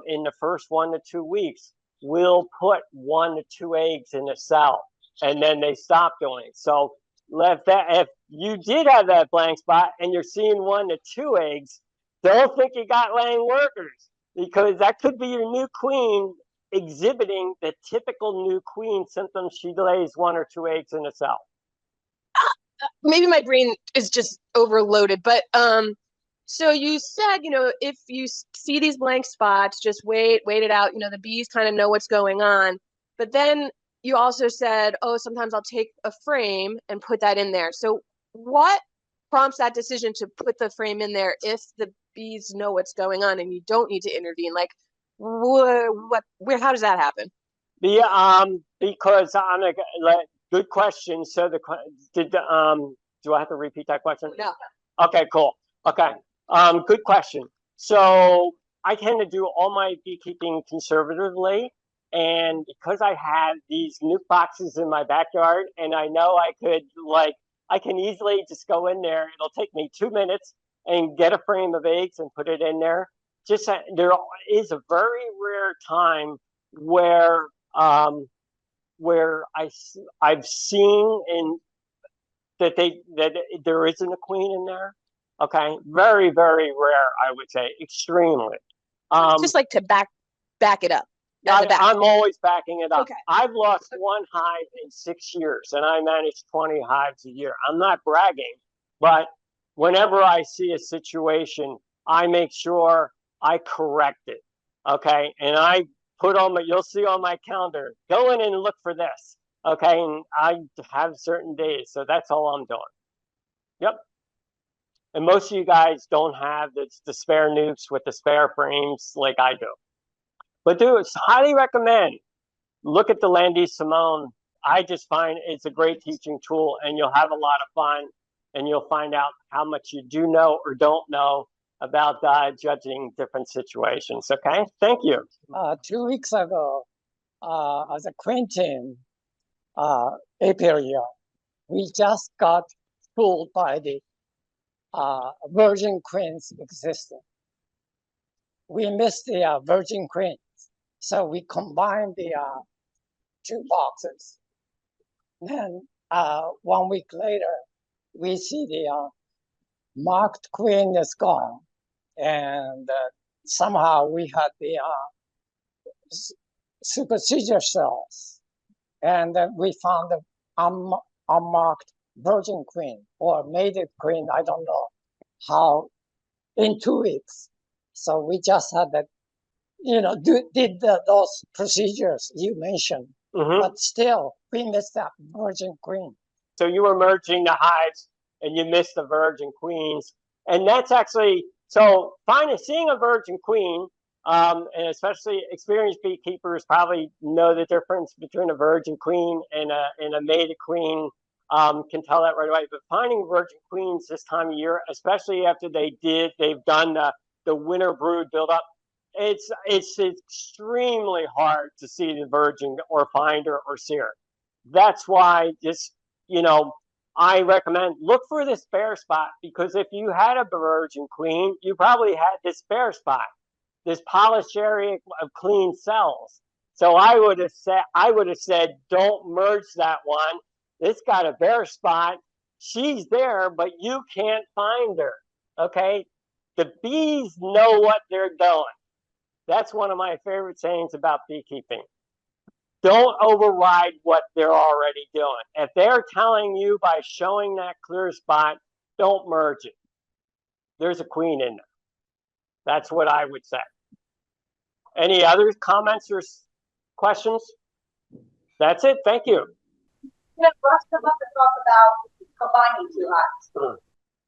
in the first 1 to 2 weeks will put 1 to 2 eggs in a cell, and then they stop doing it. So if you did have that blank spot and you're seeing 1 to 2 eggs, don't think you got laying workers, because that could be your new queen exhibiting the typical new queen symptoms. She lays 1 or 2 eggs in a cell. Maybe my brain is just overloaded, but so you said, if you see these blank spots, just wait it out. The bees kind of know what's going on. But then you also said, oh, sometimes I'll take a frame and put that in there. So what prompts that decision to put the frame in there if the bees know what's going on and you don't need to intervene? Like, how does that happen? Because good question. So do I have to repeat that question? No. Okay, cool. Okay. Good question. So I tend to do all my beekeeping conservatively, and because I have these nuke boxes in my backyard, and I know I can easily just go in there. It'll take me 2 minutes and get a frame of eggs and put it in there. Just there is a very rare time where I've seen that there isn't a queen in there. Okay, very, very rare, I would say, extremely. Just like to back it up. I'm always backing it up. Okay. I've lost 1 hive in 6 years, and I manage 20 hives a year. I'm not bragging, but whenever I see a situation, I make sure I correct it. Okay, and I you'll see on my calendar, go in and look for this. Okay, and I have certain days, so that's all I'm doing. Yep. And most of you guys don't have the spare nukes with the spare frames like I do. But highly recommend. look at the Landy Simone. I just find it's a great teaching tool, and you'll have a lot of fun, and you'll find out how much you do know or don't know about judging different situations. Okay, thank you. 2 weeks ago, as a Quentin apiary, we just got fooled by the virgin queens existing. We missed the virgin queens, so we combined the 2 boxes. Then 1 week later, we see the marked queen is gone, and somehow we had the supersedure cells, and then we found the unmarked virgin queen or mated queen. I don't know how in 2 weeks. So we just had that, did those procedures you mentioned, but still we missed that virgin queen. So you were merging the hives and you missed the virgin queens. And that's actually, so seeing a virgin queen, and especially experienced beekeepers probably know the difference between a virgin queen and a mated queen, can tell that right away. But finding virgin queens this time of year, especially after they've done the winter brood buildup, it's extremely hard to see the virgin or find her or see her. That's why I recommend look for this bare spot, because if you had a virgin queen, you probably had this bare spot, this polished area of clean cells. So I would have said, don't merge that one. It's got a bare spot. She's there, but you can't find her. Okay? The bees know what they're doing. That's one of my favorite sayings about beekeeping. Don't override what they're already doing. If they're telling you by showing that clear spot, don't merge it. There's a queen in there. That's what I would say. Any other comments or questions? That's it. Thank you. Let's come up and talk about combining 2 hives.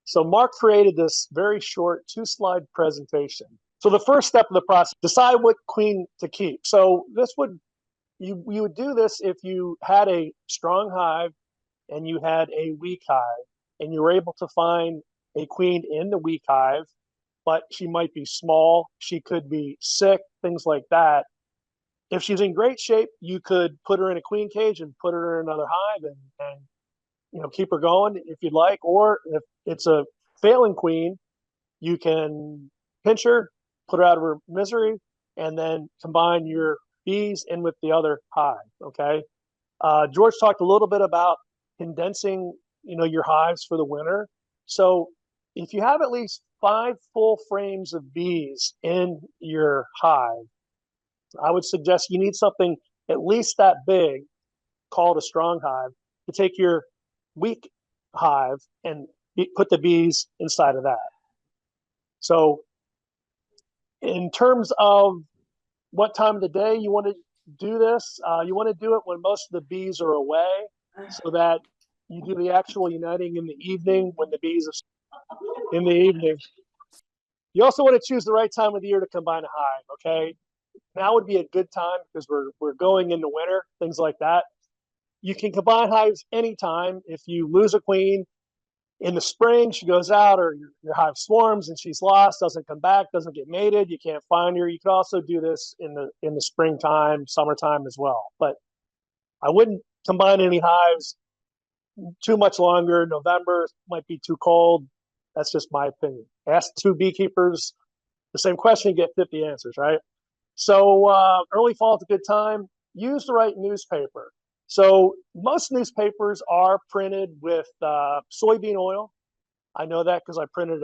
So Mark created this very short 2-slide presentation. So the first step of the process, decide what queen to keep. So you would do this if you had a strong hive and you had a weak hive and you were able to find a queen in the weak hive, but she might be small, she could be sick, things like that. If she's in great shape, you could put her in a queen cage and put her in another hive and keep her going if you'd like. Or if it's a failing queen, you can pinch her, put her out of her misery, and then combine your bees in with the other hive. Okay. George talked a little bit about condensing, your hives for the winter. So if you have at least 5 full frames of bees in your hive, I would suggest you need something at least that big, called a strong hive, to take your weak hive and put the bees inside of that. So in terms of what time of the day you want to do this, you want to do it when most of the bees are away, so that you do the actual uniting in the evening when the bees are in the evening. You also want to choose the right time of the year to combine a hive. Okay, now would be a good time because we're going into winter, things like that. You can combine hives anytime. If you lose a queen in the spring, she goes out, or your hive swarms and she's lost, doesn't come back, doesn't get mated, you can't find her. You could also do this in the springtime, summertime as well. But I wouldn't combine any hives too much longer. November might be too cold. That's just my opinion. Ask 2 beekeepers the same question, you get 50 answers, right? So early fall is a good time. Use the right newspaper. So most newspapers are printed with soybean oil. I know that because I printed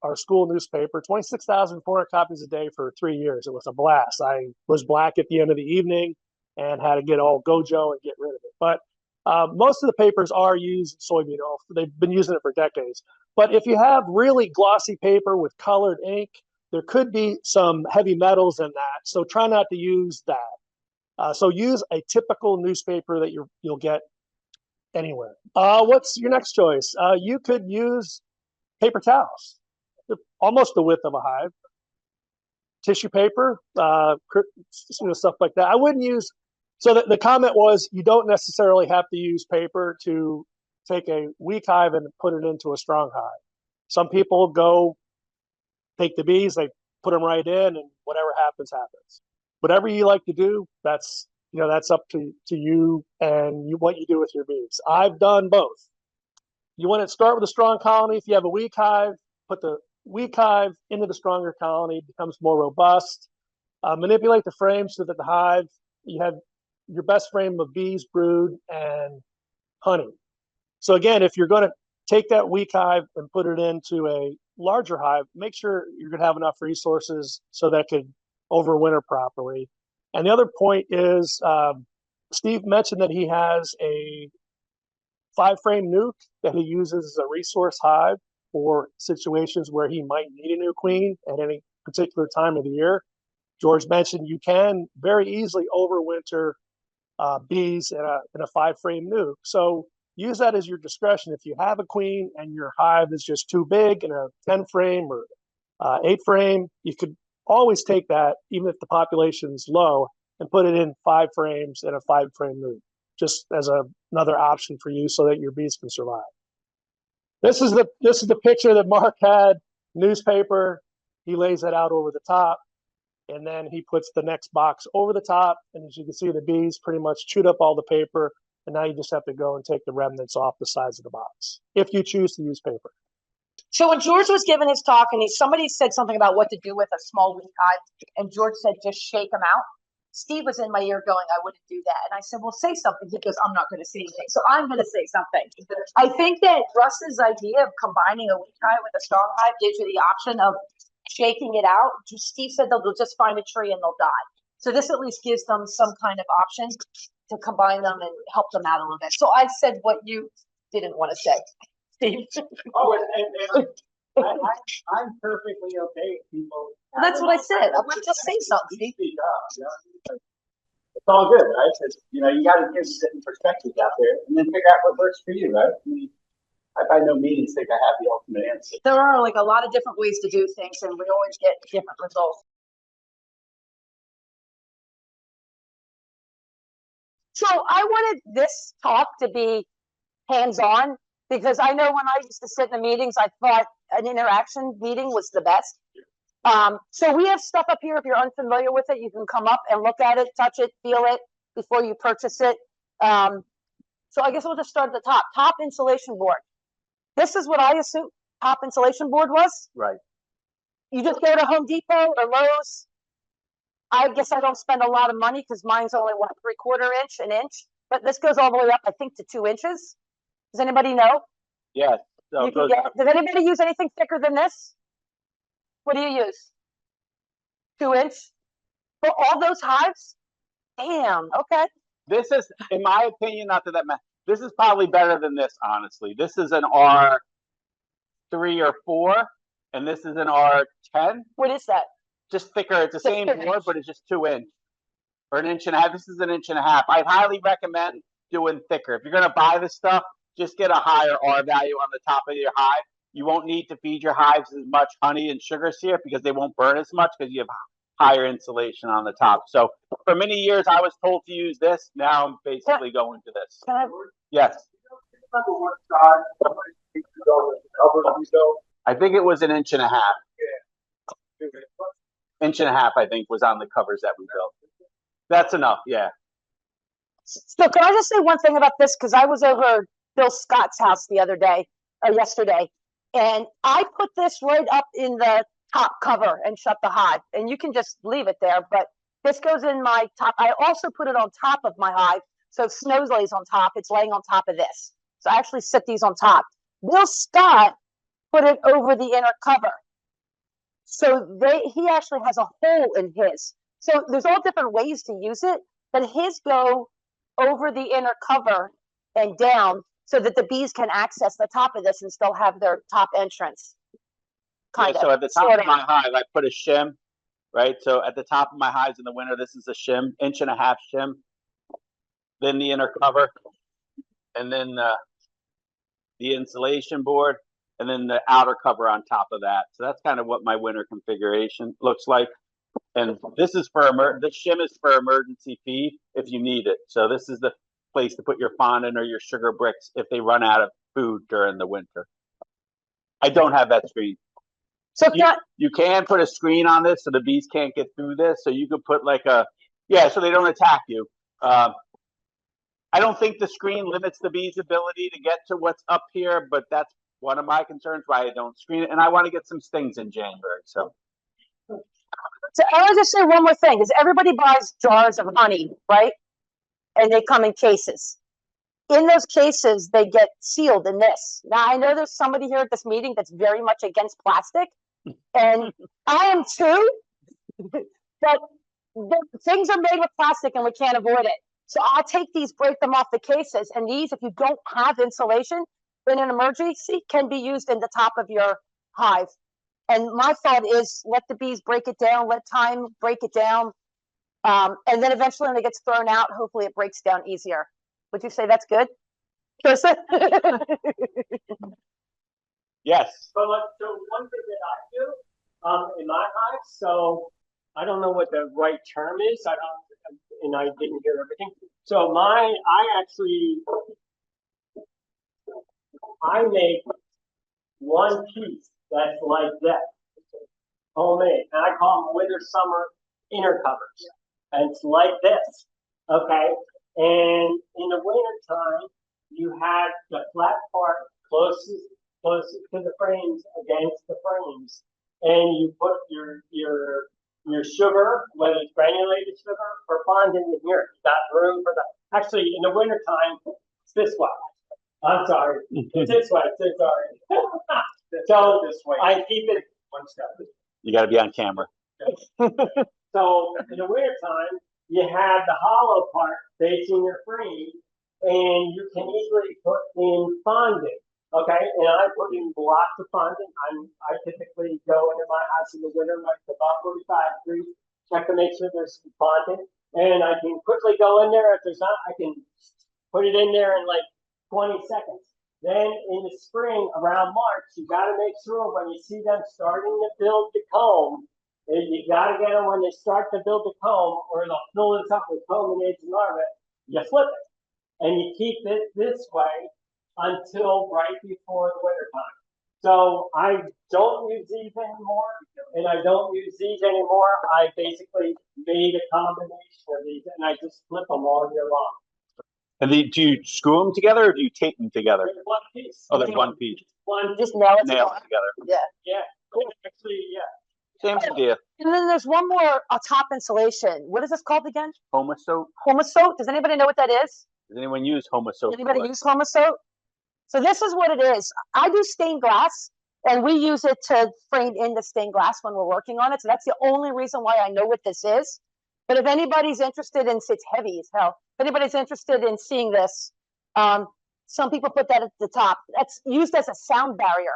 our school newspaper, 26,400 copies a day for 3 years. It was a blast. I was black at the end of the evening and had to get all Gojo and get rid of it. But most of the papers are using soybean oil. They've been using it for decades. But if you have really glossy paper with colored ink, there could be some heavy metals in that. So try not to use that. So use a typical newspaper that you'll get anywhere. What's your next choice? You could use paper towels. They're almost the width of a hive. Tissue paper, stuff like that. I wouldn't use So the comment was you don't necessarily have to use paper to take a weak hive and put it into a strong hive. Some people go take the bees, they put them right in, and whatever happens, happens. Whatever you like to do, that's that's up to you and what you do with your bees. I've done both. You want to start with a strong colony. If you have a weak hive, put the weak hive into the stronger colony, it becomes more robust. Manipulate the frame so that the hive, you have your best frame of bees, brood, and honey. So again, if you're going to take that weak hive and put it into a larger hive, make sure you're going to have enough resources so that it could overwinter properly. And the other point is, Steve mentioned that he has a 5-frame nuke that he uses as a resource hive for situations where he might need a new queen at any particular time of the year. George mentioned you can very easily overwinter bees in a 5-frame nuke. So use that as your discretion. If you have a queen and your hive is just too big in a 10-frame or 8-frame, you could always take that, even if the population is low, and put it in 5 frames in a 5-frame nuke, just as another option for you so that your bees can survive. This is the picture that Mark had, newspaper. He lays it out over the top, and then he puts the next box over the top. And as you can see, the bees pretty much chewed up all the paper, and now you just have to go and take the remnants off the sides of the box, if you choose to use paper. So when George was giving his talk and somebody said something about what to do with a small weak hive, and George said, just shake them out. Steve was in my ear going, I wouldn't do that. And I said, well, say something. He goes, I'm not going to say anything. So I'm going to say something. I think that Russ's idea of combining a weak hive with a strong hive gives you the option of shaking it out. Steve said they'll just find a tree and they'll die. So this at least gives them some kind of option to combine them and help them out a little bit. So I said what you didn't want to say, Steve. I'm perfectly okay with people. Well, that's what I said. I want to say something, Steve. It's all good, right? Because you got to give different perspectives out there, and then figure out what works for you, right? I by no means think I have the ultimate answer. There are like a lot of different ways to do things, and we always get different results. So I wanted this talk to be hands-on because I know when I used to sit in the meetings, I thought an interaction meeting was the best. So we have stuff up here. If you're unfamiliar with it, you can come up and look at it, touch it, feel it before you purchase it. So I guess we'll just start at the top. Top insulation board. This is what I assume top insulation board was. Right. You just go to Home Depot or Lowe's. I guess I don't spend a lot of money because mine's only 3/4 inch, an inch. But this goes all the way up, I think, to 2 inches. Does anybody know? Yes. So Does anybody use anything thicker than this? What do you use? 2 inch? For all those hives? Damn, okay. This is, in my opinion, not that matters. This is probably better than this, honestly. This is an R3 or 4, and this is an R10. What is that? Just thicker. It's the same board, but it's just 2 inch or 1.5 inches. This is 1.5 inches. I'd highly recommend doing thicker. If you're going to buy this stuff, just get a higher R value on the top of your hive. You won't need to feed your hives as much honey and sugar syrup because they won't burn as much because you have higher insulation on the top. So for many years, I was told to use this. Now I'm basically going to this. Yes. I think it was 1.5 inches. 1.5 inches, I think, was on the covers that we built. That's enough, yeah. So can I just say one thing about this? Because I was over Bill Scott's house the other day, or yesterday, and I put this right up in the top cover and shut the hive. And you can just leave it there, but this goes in my top. I also put it on top of my hive. So if snow lays on top, it's laying on top of this. So I actually set these on top. Bill Scott put it over the inner cover. So he actually has a hole in his. So there's all different ways to use it, but his go over the inner cover and down so that the bees can access the top of this and still have their top entrance. So at the top of my hive, I put a shim, right? So at the top of my hives in the winter, this is a shim, 1.5 inch shim. Then the inner cover, and then the insulation board, and then the outer cover on top of that. So that's kind of what my winter configuration looks like. And this is for the shim is for emergency feed if you need it. So this is the place to put your fondant or your sugar bricks if they run out of food during the winter. I don't have that screen. So You can put a screen on this so the bees can't get through this. So you could put like so they don't attack you. I don't think the screen limits the bees' ability to get to what's up here, but that's one of my concerns why I don't screen it. And I want to get some stings in January. So I want to just say one more thing, because everybody buys jars of honey, right? And they come in cases. In those cases, they get sealed in this. Now, I know there's somebody here at this meeting that's very much against plastic, and I am too, but things are made with plastic and we can't avoid it. So I'll take these, break them off the cases, and these, if you don't have insulation in an emergency, can be used in the top of your hive. And my thought is let the bees break it down, let time break it down. And then eventually when it gets thrown out, hopefully it breaks down easier. Would you say that's good? yes. So one thing that I do in my hive, so I don't know what the right term is. I didn't hear everything. So I make one piece that's like that, homemade, and I call them winter summer inner covers. And it's like this, okay? And in the winter time, you have the flat part closest to the frames against the frames, and you put your sugar, whether it's granulated sugar or fondant in here. You got room for that. Actually, in the winter time, it's this way. I'm sorry, it's this way. It's sorry. So this way. I keep it one step. You got to be on camera. So in the winter time, you have the hollow part facing your frame, and you can easily put in fondant. Okay, and I put in blocks of fondant. I typically go into my house in the winter, like about 45 degrees, check to make sure there's fondant, and I can quickly go in there. If there's not, I can put it in there in like 20 seconds. Then in the spring, around March, you got to make sure when you see them starting to build the comb, you got to get them when they start to build the comb, or they'll fill this up with comb and eggs and larvae. You flip it, and you keep it this way until right before the winter time. So I don't use these anymore, and I don't use these anymore. I basically made a combination of these, and I just flip them all year long. And do you screw them together or do you tape them together? There's one piece. Oh, there's one piece. Just nail it Nail together. it together. Yeah. Yeah. Cool. Actually, yeah. Same idea. And then there's one more top insulation. What is this called again? Homosote. Homosote. Does anybody know what that is? Does anyone use Homosote? Anybody use Homosote? So this is what it is. I do stained glass, and we use it to frame in the stained glass when we're working on it. So that's the only reason why I know what this is. But if anybody's interested in, it's heavy as hell. If anybody's interested in seeing this, some people put that at the top. That's used as a sound barrier.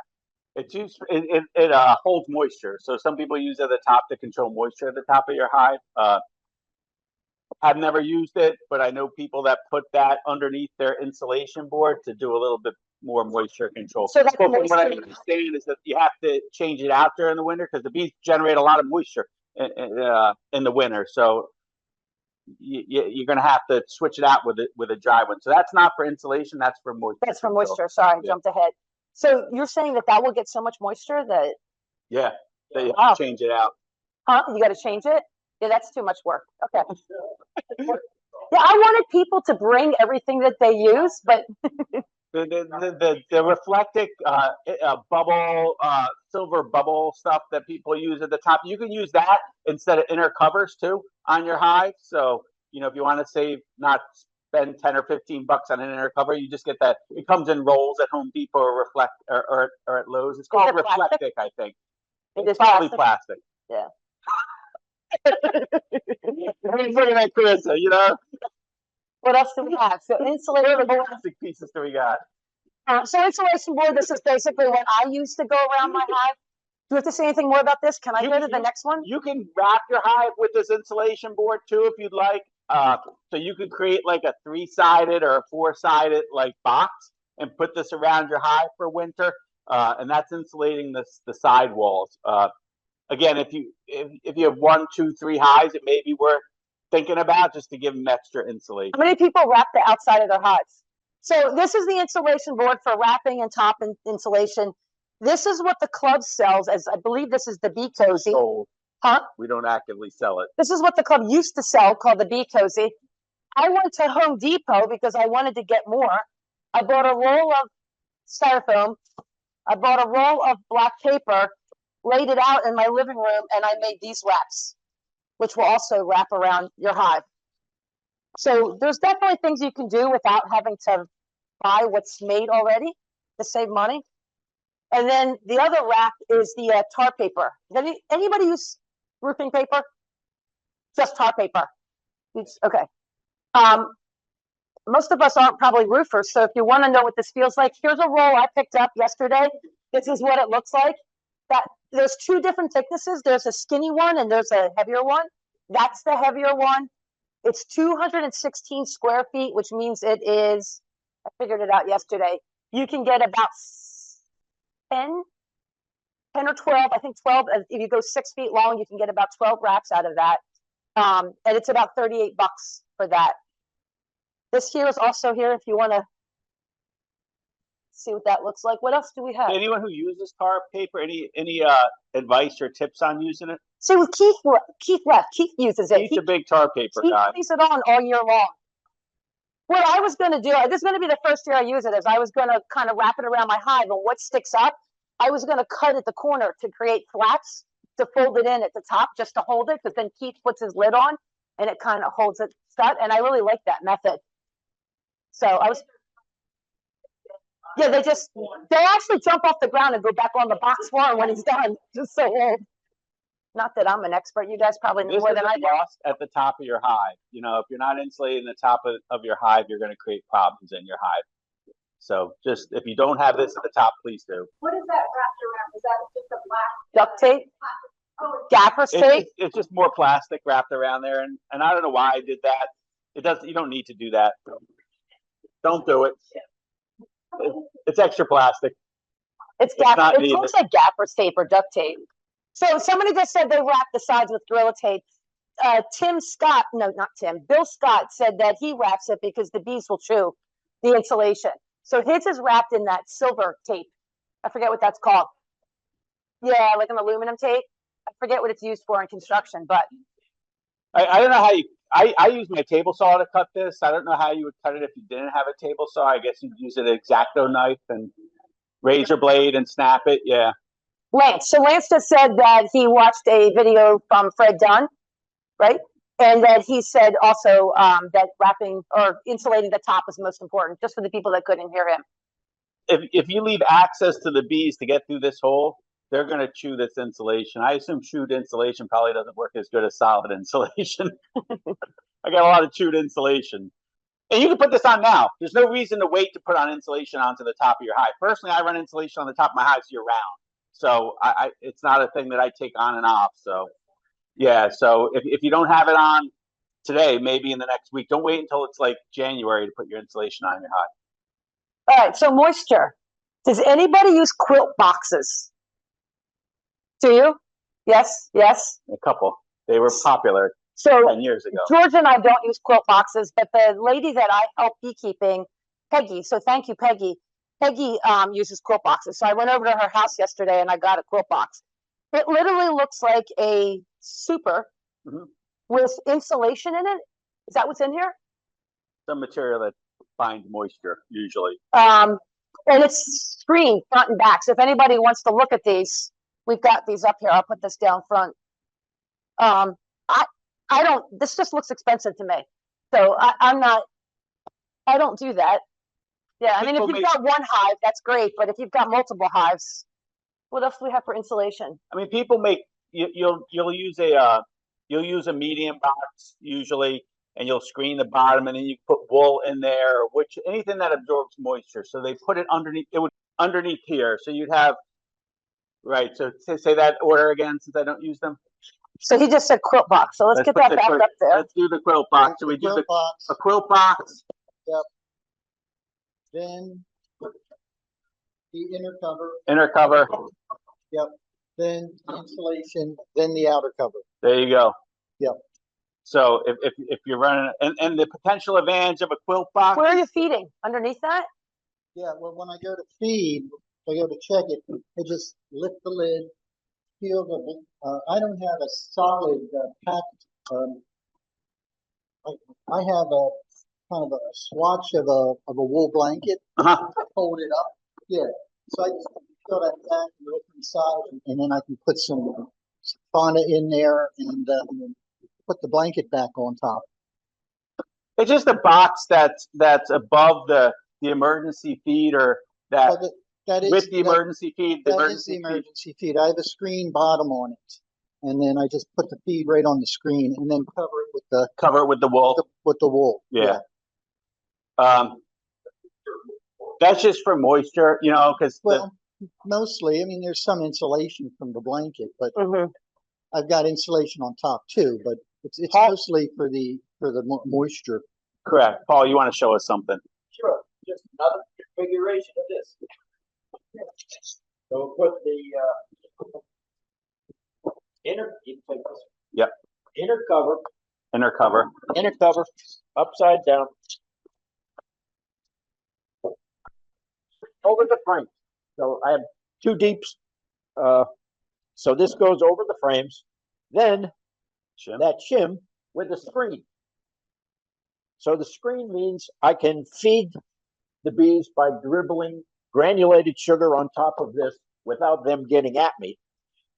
It's used. It holds moisture. So some people use it at the top to control moisture at the top of your hive. I've never used it, but I know people that put that underneath their insulation board to do a little bit more moisture control. So that's what I understand is that you have to change it out during the winter because the bees generate a lot of moisture in the winter. So you're going to have to switch it out with a dry one. So that's not for insulation. That's for moisture. That's for moisture. Sorry, I jumped ahead. So you're saying that will get so much moisture that you have to change it out. Huh? You got to change it? Yeah, that's too much work. Okay. Yeah, I wanted people to bring everything that they use, but the reflectic bubble, silver bubble stuff that people use at the top, you can use that instead of inner covers too on your hive. So if you want to save, not spend 10 or 15 bucks on an inner cover, you just get that. It comes in rolls at Home Depot or at Lowe's. It's called Reflectic, I think. It's probably plastic. Yeah. Looking at Carissa, What else do we have? So insulation board. Plastic pieces do we got? So insulation board. This is basically what I use to go around my hive. Do you have to say anything more about this? Can I go to the next one? You can wrap your hive with this insulation board too, if you'd like. So you could create like a 3-sided or a 4-sided like box and put this around your hive for winter. And that's insulating the side walls. again, if you have 1, 2, 3 hives, it may be worth thinking about just to give them extra insulation. How many people wrap the outside of their hives? So this is the insulation board for wrapping and top insulation. This is what the club sells as, I believe this is the Bee Cozy. Sold. Huh? We don't actively sell it. This is what the club used to sell called the Bee Cozy. I went to Home Depot because I wanted to get more. I bought a roll of styrofoam. I bought a roll of black paper, laid it out in my living room, and I made these wraps, which will also wrap around your hive. So there's definitely things you can do without having to buy what's made already to save money. And then the other wrap is the tar paper. Anybody use roofing paper? Just tar paper. Okay. Most of us aren't probably roofers, so if you want to know what this feels like, here's a roll I picked up yesterday. This is what it looks like. There's 2 different thicknesses. There's a skinny one and there's a heavier one. That's the heavier one. It's 216 square feet, which means it is, I figured it out yesterday. You can get about 10 or 12, I think 12. If you go 6 feet long, you can get about 12 wraps out of that. And it's about $38 for that. This here is also here if you want to see what that looks like. What else do we have? Anyone who uses tar paper, any advice or tips on using it? See, with Keith left. Keith uses it. He's a big tar paper guy. He leaves it on all year long. What I was going to do, this is going to be the first year I use it, is I was going to kind of wrap it around my hive, and what sticks up, I was going to cut at the corner to create flats to fold it in at the top just to hold it, because then Keith puts his lid on and it kind of holds it shut, and I really like that method. So I was, yeah, they actually jump off the ground and go back on the box for him when he's done. Just so old. Not that I'm an expert. You guys probably know more than I do. Rust at the top of your hive. You know, if you're not insulating the top of your hive, you're going to create problems in your hive. So just, if you don't have this at the top, please do. What is that wrapped around? Is that just a black duct tape? Gaffer tape? It's just more plastic wrapped around there. And I don't know why I did that. You don't need to do that. Don't do it. It's extra plastic. It looks like gaffer tape or duct tape. So somebody just said they wrap the sides with Gorilla Tape. Bill Scott said that he wraps it because the bees will chew the insulation. So his is wrapped in that silver tape. I forget what that's called. Yeah, like an aluminum tape. I forget what it's used for in construction, but. I don't know how I use my table saw to cut this. I don't know how you would cut it if you didn't have a table saw. I guess you'd use an X-Acto knife and razor blade and snap it. Yeah. Lance. So Lance just said that he watched a video from Fred Dunn, right? And that he said also that wrapping or insulating the top is most important, just for the people that couldn't hear him. If you leave access to the bees to get through this hole, they're going to chew this insulation. I assume chewed insulation probably doesn't work as good as solid insulation. I got a lot of chewed insulation. And you can put this on now. There's no reason to wait to put on insulation onto the top of your hive. Personally, I run insulation on the top of my hives year round. So it's not a thing that I take on and off. So yeah, so if you don't have it on today, maybe in the next week, don't wait until it's like January to put your insulation on your hive. All right, so moisture. Does anybody use quilt boxes? Do you? Yes, yes. A couple. They were popular 10 years ago. George and I don't use quilt boxes, but the lady that I help beekeeping, Peggy, so thank you, Peggy. Peggy uses quilt boxes. So I went over to her house yesterday and I got a quilt box. It literally looks like a super with insulation in it. Is that what's in here? Some material that finds moisture, usually. And it's screened front and back. So if anybody wants to look at these, we've got these up here. I'll put this down front. This just looks expensive to me. So I don't do that. Yeah, I mean, if you've got one hive, that's great. But if you've got multiple hives, what else do we have for insulation? I mean, people make, you'll use a medium box usually, and you'll screen the bottom, and then you put wool in there, anything that absorbs moisture. So they put it underneath here. So you'd have, right. So say that order again, since I don't use them. So he just said quilt box. So let's get that back up there. Let's do the quilt box. So we do a quilt box. Yep. Then the inner cover. Inner cover. Yep. then insulation, then the outer cover. There you go. Yep. So if you're running, and the potential advantage of a quilt box. Where are you feeding? Underneath that? Yeah, well, when I go to feed, I go to check it, I just lift the lid, feel I don't have a solid pack. I have a kind of a swatch of a wool blanket, fold it up. Yeah, so I just fill that back and open the side, and then I can put some fauna in there and then put the blanket back on top. It's just a box that's above the emergency feed, or that, Well, that is with the emergency feed. The that is the emergency feed. I have a screen bottom on it, and then I just put the feed right on the screen, and then cover it with the wool. With the wool. Yeah. That's just for moisture, you know, because mostly. I mean, there's some insulation from the blanket, but I've got insulation on top too. But it's mostly for the moisture. Correct. Paul, you want to show us something? Sure. Just another configuration of this. So we'll put the inner. You can take this. Yep. Inner cover. Inner cover. Inner cover. Upside down. Over the frame. So I have 2 deeps. So this goes over the frames. Then that shim with the screen. So the screen means I can feed the bees by dribbling granulated sugar on top of this without them getting at me.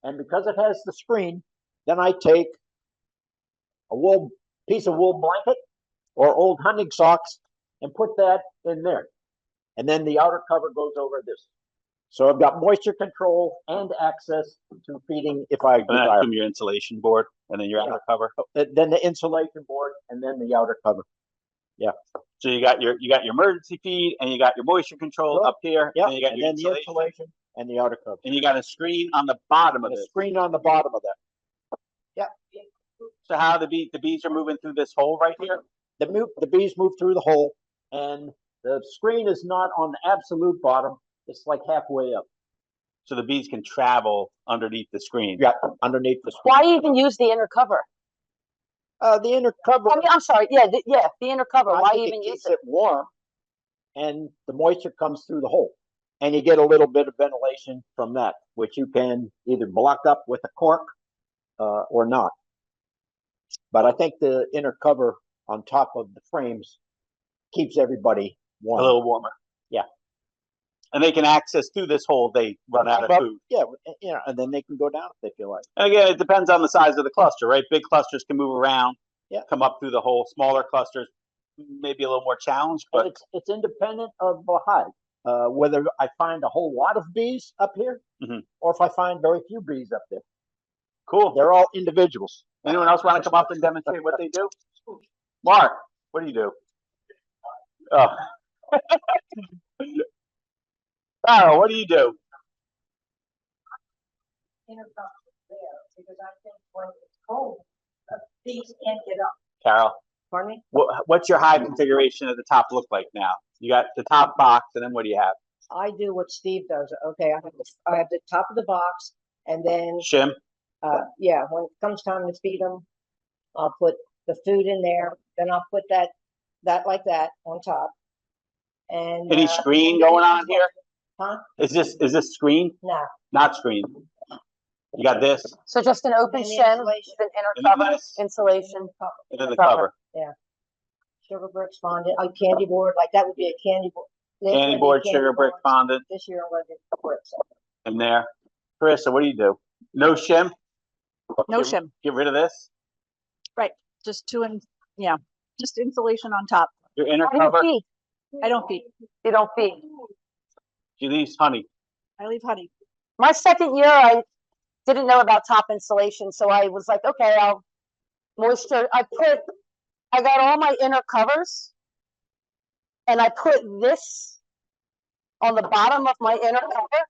And because it has the screen, then I take a piece of wool blanket or old hunting socks and put that in there. And then the outer cover goes over this. So I've got moisture control and access to feeding if I desire. From your insulation board, and then your outer cover. Then the insulation board, and then the outer cover. Yeah. So you got your emergency feed, and you got your moisture control up here. Yeah. And you got your then the insulation and the outer cover. And you got a screen on the bottom of it. Screen on the bottom of that. Yeah. So how the bees are moving through this hole right here? The bees move through the hole, and the screen is not on the absolute bottom. It's like halfway up. So the bees can travel underneath the screen. Yeah, underneath the screen. Why even use the inner cover? The inner cover. I mean, I'm sorry. Yeah, the inner cover. Why even use it? It warm, and the moisture comes through the hole, and you get a little bit of ventilation from that, which you can either block up with a cork or not. But I think the inner cover on top of the frames keeps everybody warm. A little warmer. Yeah. And they can access through this hole. They run out of food. Yeah, and then they can go down if they feel like. And again, it depends on the size of the cluster, right? Big clusters can move around, come up through the hole. Smaller clusters, maybe a little more challenged, but it's independent of the hive. Whether I find a whole lot of bees up here, or if I find very few bees up there. Cool. They're all individuals. Anyone else want to come up and demonstrate what they do? Mark, what do you do? Oh. Carol, what do you do? Because I think when it's cold, bees can't get up. Carol, Pardon me? what's your hive configuration at the top look like now? You got the top box, and then what do you have? I do what Steve does. Okay, I have the top of the box, and then Shim? yeah, when it comes time to feed them, I'll put the food in there. Then I'll put that like that on top. And Any screen going on here? Huh? Is this screen? No. Not screen. You got this. So just an open And the shim, insulation. an inner And then cover, this. insulation. And then the cover. Yeah. Sugar bricks fondant, a candy board, like that would be a candy board. Candy board, sugar brick fondant. This year I'm gonna get bricks. In there. Carissa, what do you do? No shim? No shim. Get rid of this? Just just insulation on top. Your inner How do you cover? feed? I don't feed. You don't feed. She leaves honey. I leave honey. My second year, I didn't know about top insulation, so I was like, okay, I'll moisture. I got all my inner covers, and I put this on the bottom of my inner cover,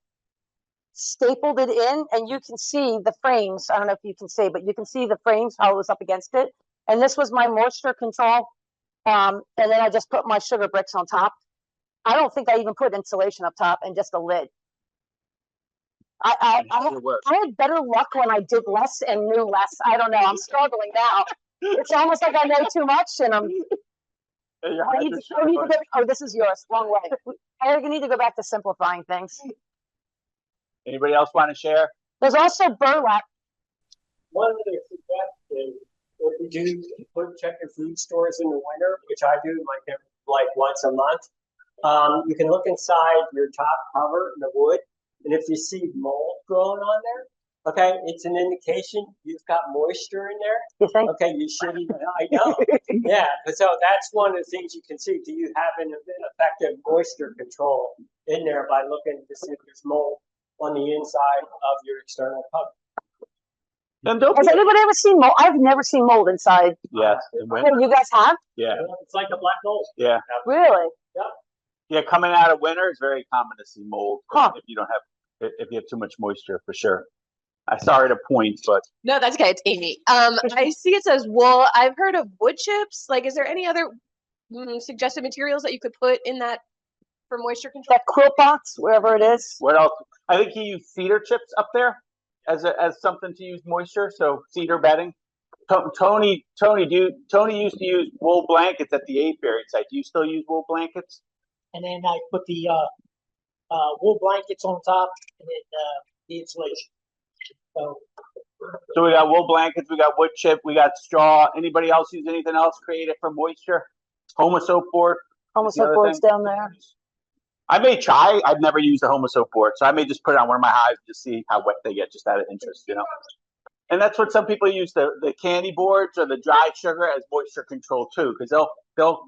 stapled it in, and you can see the frames. I don't know if you can see, but you can see the frames, how it was up against it. And this was my moisture control. And then I just put my sugar bricks on top. I don't think I even put insulation up top and just a lid. I had better luck when I did less and knew less. I don't know. I'm struggling now. It's almost like I know too much, and I need to go. Oh, this is yours. Wrong way. Eric, you need to go back to simplifying things. Anybody else want to share? There's also burlap. One of the suggestions, if you do check your food stores in the winter, which I do like once a month, you can look inside your top cover, the wood, and if you see mold growing on there, okay, it's an indication you've got moisture in there. You think? Okay, you shouldn't. I know. Yeah, so that's one of the things you can see. Do you have an effective moisture control in there by looking to see if there's mold on the inside of your external cover? Has anybody ever seen mold? I've never seen mold inside. Yes. Oh, you guys have? Yeah. It's like a black mold. Yeah. Really? Yeah. Yeah, coming out of winter, it's very common to see mold Huh. if you don't have if you have too much moisture, for sure. I sorry to point, but No, that's okay. It's Amy. I see it says wool. I've heard of wood chips. Like, is there any other suggested materials that you could put in that for moisture control? That quilt box, wherever it is. what else? I think he used cedar chips up there as something to use moisture. So cedar bedding. Tony used to use wool blankets at the apiary site. Do you still use wool blankets? And then I put the wool blankets on top, and then the insulation. So we got wool blankets, we got wood chip, we got straw. Anybody else use anything else creative for moisture? Homo soap board. Homo soap board's down there. I may try. I've never used a Homo soap board, so I may just put it on one of my hives to see how wet they get, just out of interest, you know. And that's what some people use the candy boards or the dry sugar as moisture control too, because they'll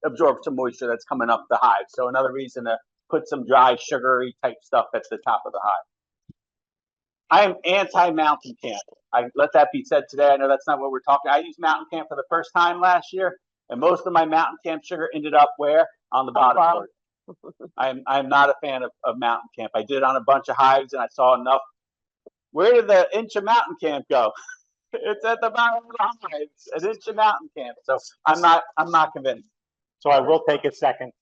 absorb some moisture that's coming up the hive. So another reason to put some dry sugary type stuff at the top of the hive. I am anti-mountain camp. I let that be said today. I know that's not what we're talking. I used mountain camp for the first time last year, and most of my mountain camp sugar ended up where? On the bottom board. I'm not a fan of mountain camp. I did it on a bunch of hives, and I saw enough. Where did the inch of mountain camp go? It's at the bottom of the hives, an inch of mountain camp. So I'm not convinced. So I will take a second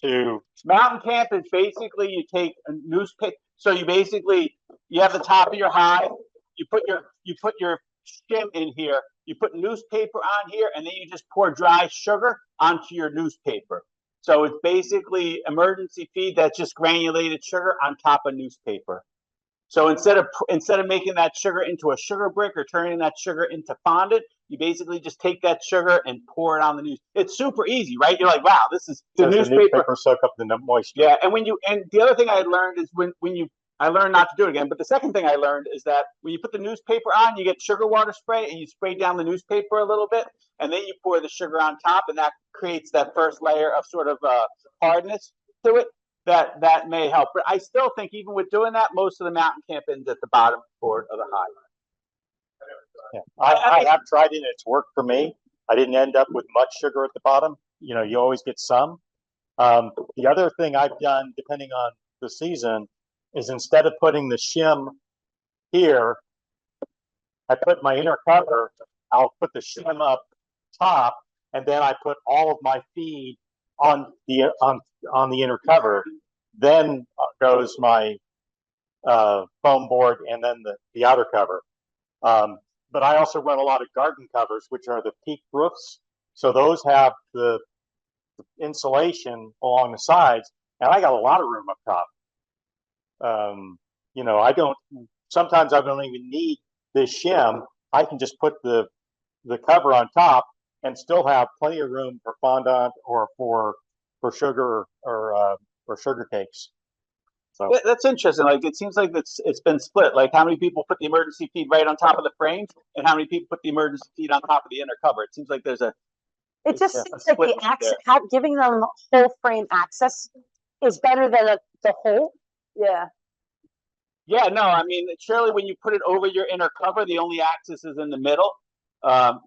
to. Mountain camp is basically you take a newspaper. So you have the top of your hive. You put your shim in here. You put newspaper on here, and then you just pour dry sugar onto your newspaper. So it's basically emergency feed that's just granulated sugar on top of newspaper. So instead of making that sugar into a sugar brick or turning that sugar into fondant, you basically just take that sugar and pour it on the news. It's super easy, right? You're like, wow, this is the newspaper soak up the moisture. Yeah, and the other thing I learned is I learned not to do it again. But the second thing I learned is that when you put the newspaper on, you get sugar water spray, and you spray down the newspaper a little bit, and then you pour the sugar on top, and that creates that first layer of sort of hardness to it. That may help. But I still think even with doing that, most of the mountain camp ends at the bottom board of the hive. Yeah. I have tried it. It's worked for me. I didn't end up with much sugar at the bottom. You know, you always get some. The other thing I've done, depending on the season, is instead of putting the shim here, I put my inner cover. I'll put the shim up top, and then I put all of my feed on the inner cover. Then goes my foam board, and then the outer cover. But I also run a lot of garden covers, which are the peak roofs. So those have the insulation along the sides, and I got a lot of room up top. You know, sometimes I don't even need this shim. I can just put the cover on top and still have plenty of room for fondant or for sugar or sugar cakes. So that's interesting. Like it seems like it's been split. Like how many people put the emergency feed right on top of the frames, and how many people put the emergency feed on top of the inner cover? It seems like there's a. It just seems like the access, giving them whole frame access is better than the whole. Yeah. Yeah, no, I mean, surely when you put it over your inner cover, the only axis is in the middle,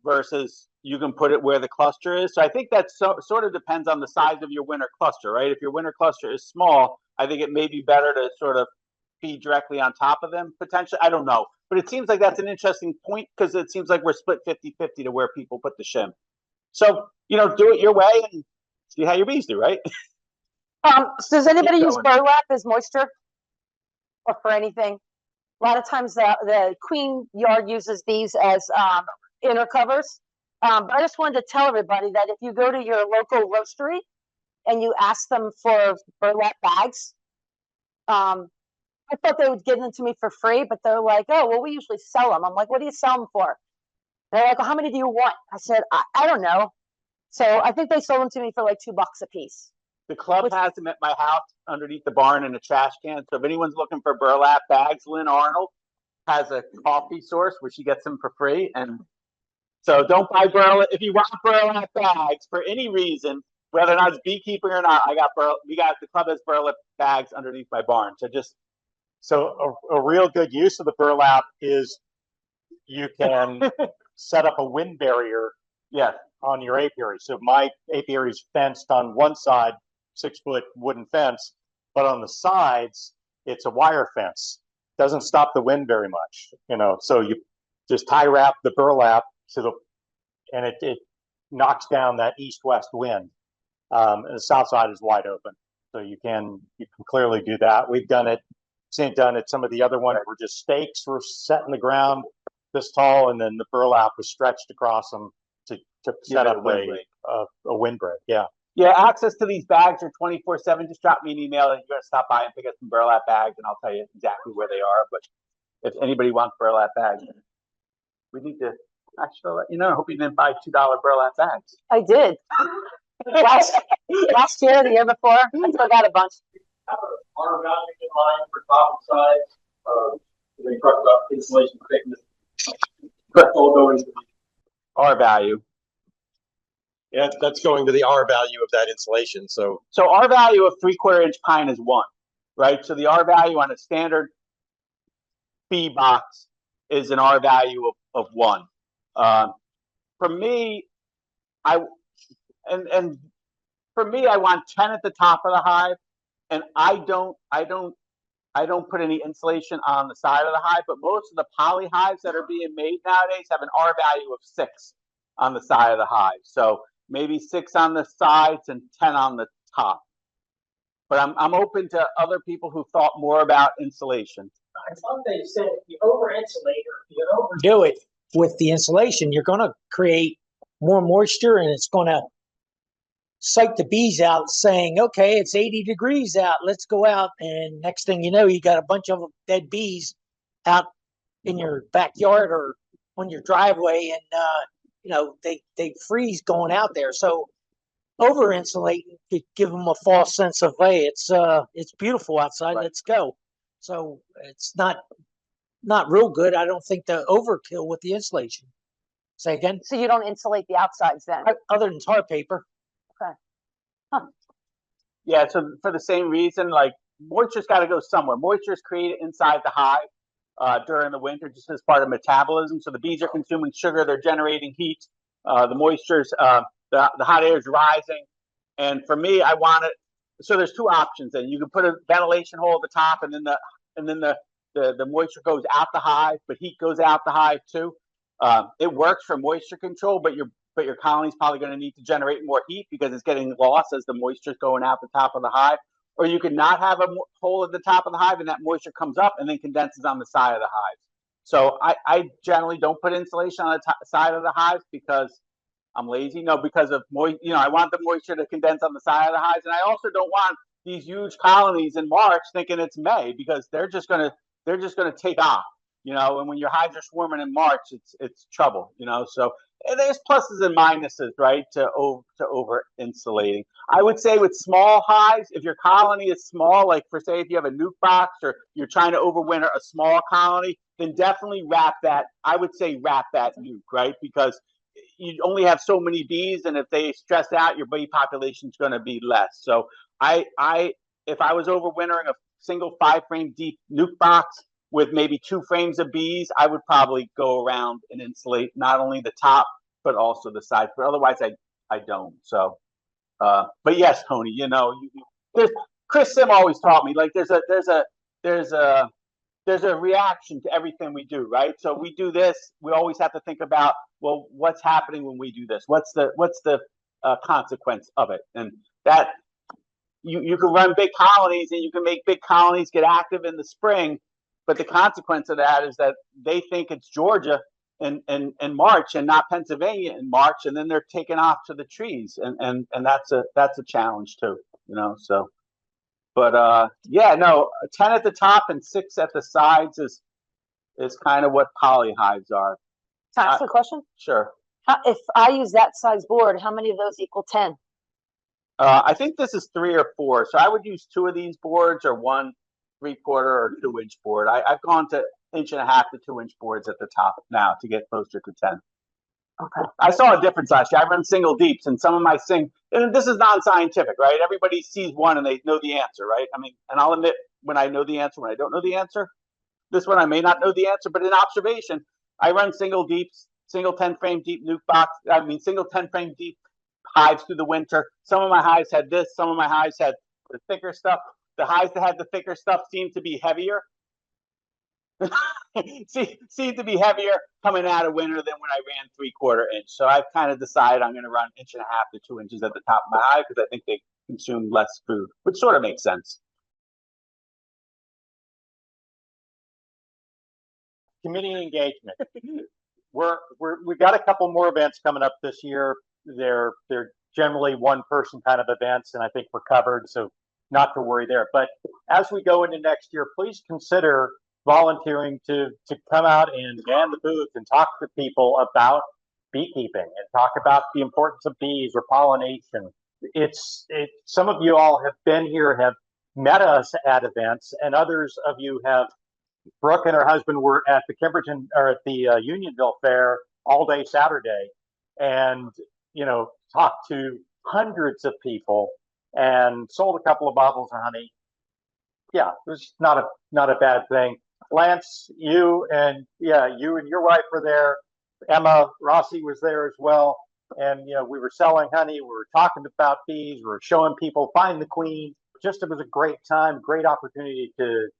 versus you can put it where the cluster is. So I think that sort of depends on the size of your winter cluster, right? If your winter cluster is small, I think it may be better to sort of feed directly on top of them, potentially. I don't know. But it seems like that's an interesting point because it seems like we're split 50-50 to where people put the shim. So, you know, do it your way and see how your bees do, right? So does anybody use burlap as moisture? or for anything. A lot of times the queen yard uses these as inner covers. But I just wanted to tell everybody that if you go to your local roastery and you ask them for burlap bags, I thought they would give them to me for free, but they're like, oh, well, we usually sell them. I'm like, what do you sell them for? They're like, well, how many do you want? I said, I don't know. So I think they sold them to me for like $2 a piece. The club has them at my house underneath the barn in a trash can. So if anyone's looking for burlap bags, Lynn Arnold has a coffee source where she gets them for free. And so don't buy burlap. If you want burlap bags for any reason, whether or not it's beekeeping or not, the club has burlap bags underneath my barn. So a real good use of the burlap is you can set up a wind barrier on your apiary. So my apiary is fenced on one side, 6-foot wooden fence, but on the sides, it's a wire fence. Doesn't stop the wind very much, so you just tie wrap the burlap and it knocks down that east-west wind. And the south side is wide open. So you can clearly do that. We've done it, seen it done at some of the other ones where just stakes were set in the ground this tall, and then the burlap was stretched across them to set up a windbreak. Yeah. Yeah, access to these bags are 24/7. Just drop me an email and you're gonna stop by and pick up some burlap bags, and I'll tell you exactly where they are. But if anybody wants burlap bags, we need to actually let you know. I hope you didn't buy $2 burlap bags. I did. last year, the year before, I still got a bunch. Our value in line for top and sides. They talk about insulation thickness. That's all going to R value. Yeah, that's going to the R value of that insulation. So R value of 3/4 inch pine is 1, right? So the R value on a standard bee box is an R value of 1. For me, I want 10 at the top of the hive, and I don't put any insulation on the side of the hive, but most of the poly hives that are being made nowadays have an R value of 6 on the side of the hive. So maybe 6 on the sides and 10 on the top. But I'm open to other people who thought more about insulation. I thought they said if you over insulate or if you overdo it with the insulation, you're going to create more moisture, and it's going to psych the bees out, saying, okay, it's 80 degrees out, let's go out. And next thing you know, you got a bunch of dead bees out in your backyard or on your driveway, and they freeze going out there. So over insulating could give them a false sense of, hey, it's beautiful outside, right, let's go. So it's not real good. I don't think the overkill with the insulation. Say again? So you don't insulate the outsides then? Other than tar paper. Okay. Huh. Yeah, so for the same reason, like moisture's got to go somewhere. Moisture is created inside the hive during the winter, just as part of metabolism. So the bees are consuming sugar, they're generating heat. The moisture's the hot air is rising, and for me, I want it. So there's 2 options. Then you can put a ventilation hole at the top, and then the moisture goes out the hive, but heat goes out the hive too. It works for moisture control, but your colony's probably going to need to generate more heat because it's getting lost as the moisture's going out the top of the hive. Or you could not have a hole at the top of the hive, and that moisture comes up and then condenses on the side of the hive. So I generally don't put insulation on the side of the hives because I'm lazy. No, because of I want the moisture to condense on the side of the hives, and I also don't want these huge colonies in March thinking it's May, because they're just gonna take off. And when your hives are swarming in March, it's trouble. So there's pluses and minuses, right, to over insulating. I would say with small hives, if your colony is small, like if you have a nuke box or you're trying to overwinter a small colony, then definitely wrap that nuke, right? Because you only have so many bees, and if they stress out, your bee population is going to be less. So if I was overwintering a single 5-frame deep nuke box with maybe 2 frames of bees, I would probably go around and insulate not only the top but also the sides. But otherwise, I don't. So, but yes, Tony, Chris Sim always taught me, like there's a reaction to everything we do, right? So we do this, we always have to think about, well, what's happening when we do this? What's the consequence of it? And that you can run big colonies and you can make big colonies get active in the spring, but the consequence of that is that they think it's Georgia in March and not Pennsylvania in March, and then they're taken off to the trees, and that's a challenge too, you know. So, but yeah, no, 10 at the top and 6 at the sides is kind of what poly hives are. Can I ask a question? Sure. If I use that size board, how many of those equal 10? I think this is 3 or 4. So I would use 2 of these boards or 1 3/4 or 2-inch board. I've gone to 1.5 to 2-inch boards at the top now to get closer to 10. Okay. I saw a difference last year. I run single deeps, and some of my and this is non-scientific, right? Everybody sees one and they know the answer, right? I mean, and I'll admit when I know the answer, when I don't know the answer. This one I may not know the answer, but in observation, I run single deeps, single 10 frame deep nuke box. I mean, single 10 frame deep hives through the winter. Some of my hives had this. Some of my hives had the thicker stuff. The hives that had the thicker stuff seemed to be heavier. seemed to be heavier coming out of winter than when I ran 3/4 inch. So I've kind of decided I'm going to run 1.5 to 2 inches at the top of my hive because I think they consume less food, which sort of makes sense. Community engagement. We've got a couple more events coming up this year. They're generally one person kind of events, and I think we're covered, so not to worry there. But as we go into next year, please consider volunteering to come out and man the booth and talk to people about beekeeping and talk about the importance of bees or pollination. Some of you all have been here, have met us at events, and others of you have. Brooke and her husband were at the Kimberton or at the Unionville Fair all day Saturday, and talked to hundreds of people and sold a couple of bottles of honey. Yeah, it was not a bad thing. Lance, you and your wife were there. Emma Rossi was there as well, and we were selling honey. We were talking about bees. We were showing people find the queen. It was a great time, great opportunity to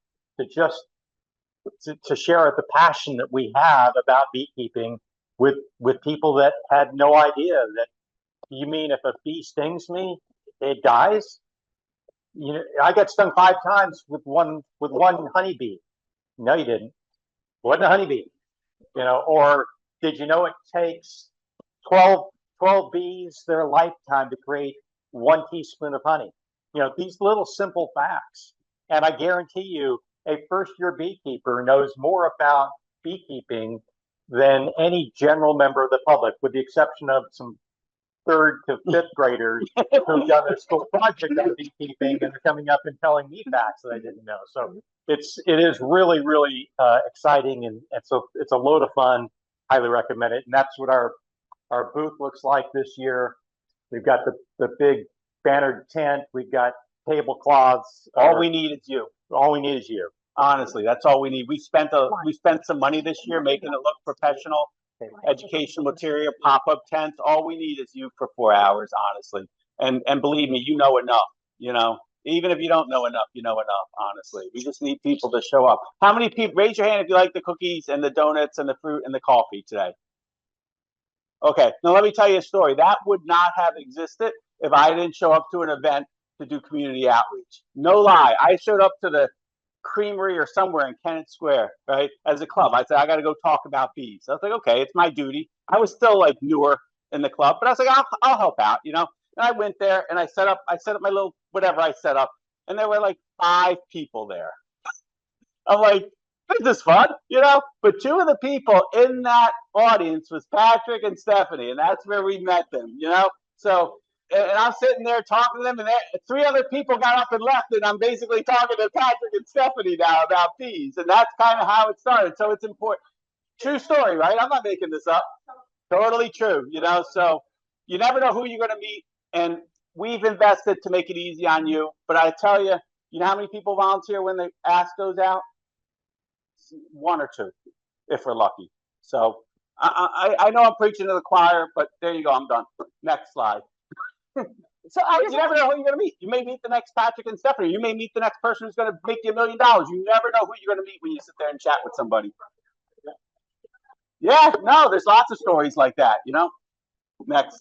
share the passion that we have about beekeeping with people that had no idea that. You mean if a bee stings me, it dies? I got stung 5 times with one honeybee. No, you didn't. It wasn't a honeybee. Or did you know it takes 12 bees their lifetime to create 1 teaspoon of honey? These little simple facts. And I guarantee you, a first-year beekeeper knows more about beekeeping than any general member of the public, with the exception of some 3rd to 5th graders who've done their school project on beekeeping and are coming up and telling me facts that I didn't know. So it is really, really exciting, and so it's a load of fun. Highly recommend it. And that's what our booth looks like this year. We've got the big bannered tent. We've got tablecloths. All we need is you. All we need is you. Honestly, that's all we need. We spent some money this year making it look professional. Educational material, pop-up tents. All we need is you for 4 hours, honestly. And believe me, you know enough. Even if you don't know enough, you know enough. Honestly, we just need people to show up. How many people? Raise your hand if you like the cookies and the donuts and the fruit and the coffee today. Okay, now let me tell you a story. That would not have existed if I didn't show up to an event to do community outreach. No lie, I showed up to the Creamery or somewhere in Kennett Square, right? As a club, I said I got to go talk about bees. I was like, okay, it's my duty. I was still like newer in the club, but I was like, I'll help out, And I went there and I set up my little whatever I set up, and there were like 5 people there. I'm like, this is fun, But 2 of the people in that audience was Patrick and Stephanie, and that's where we met them, So. And I'm sitting there talking to them, and 3 other people got up and left, and I'm basically talking to Patrick and Stephanie now about bees, and that's kind of how it started. So it's important. True story, right? I'm not making this up. Totally true, So you never know who you're going to meet, and we've invested to make it easy on you. But I tell you, how many people volunteer when the ask goes out? 1 or 2, if we're lucky. So I know I'm preaching to the choir, but there you go. I'm done. Next slide. So you never know who you're going to meet. You may meet the next Patrick and Stephanie. You may meet the next person who's going to make you $1 million. You never know who you're going to meet when you sit there and chat with somebody. Yeah, no, there's lots of stories like that. Next.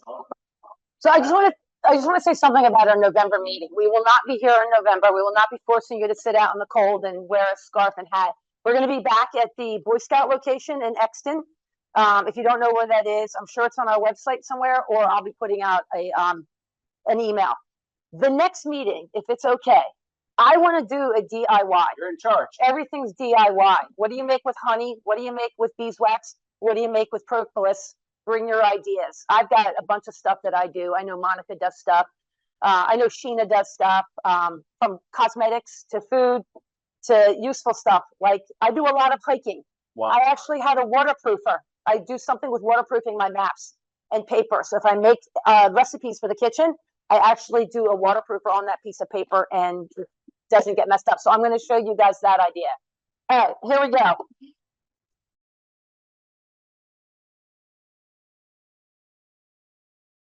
So I just want to I just want to say something about our November meeting. We will not be here in November. We will not be forcing you to sit out in the cold and wear a scarf and hat. We're going to be back at the Boy Scout location in Exton. If you don't know where that is, I'm sure it's on our website somewhere, or I'll be putting out an email. The next meeting, if it's okay, I want to do a DIY. You're in charge. Everything's DIY. What do you make with honey? What do you make with beeswax? What do you make with propolis? Bring your ideas. I've got a bunch of stuff that I do. I know Monica does stuff. I know Sheena does stuff, from cosmetics to food to useful stuff. Like I do a lot of hiking. Wow. I actually had a waterproofer. I do something with waterproofing my maps and paper. So if I make recipes for the kitchen, I actually do a waterproofer on that piece of paper and it doesn't get messed up. So I'm going to show you guys that idea. All right, here we go.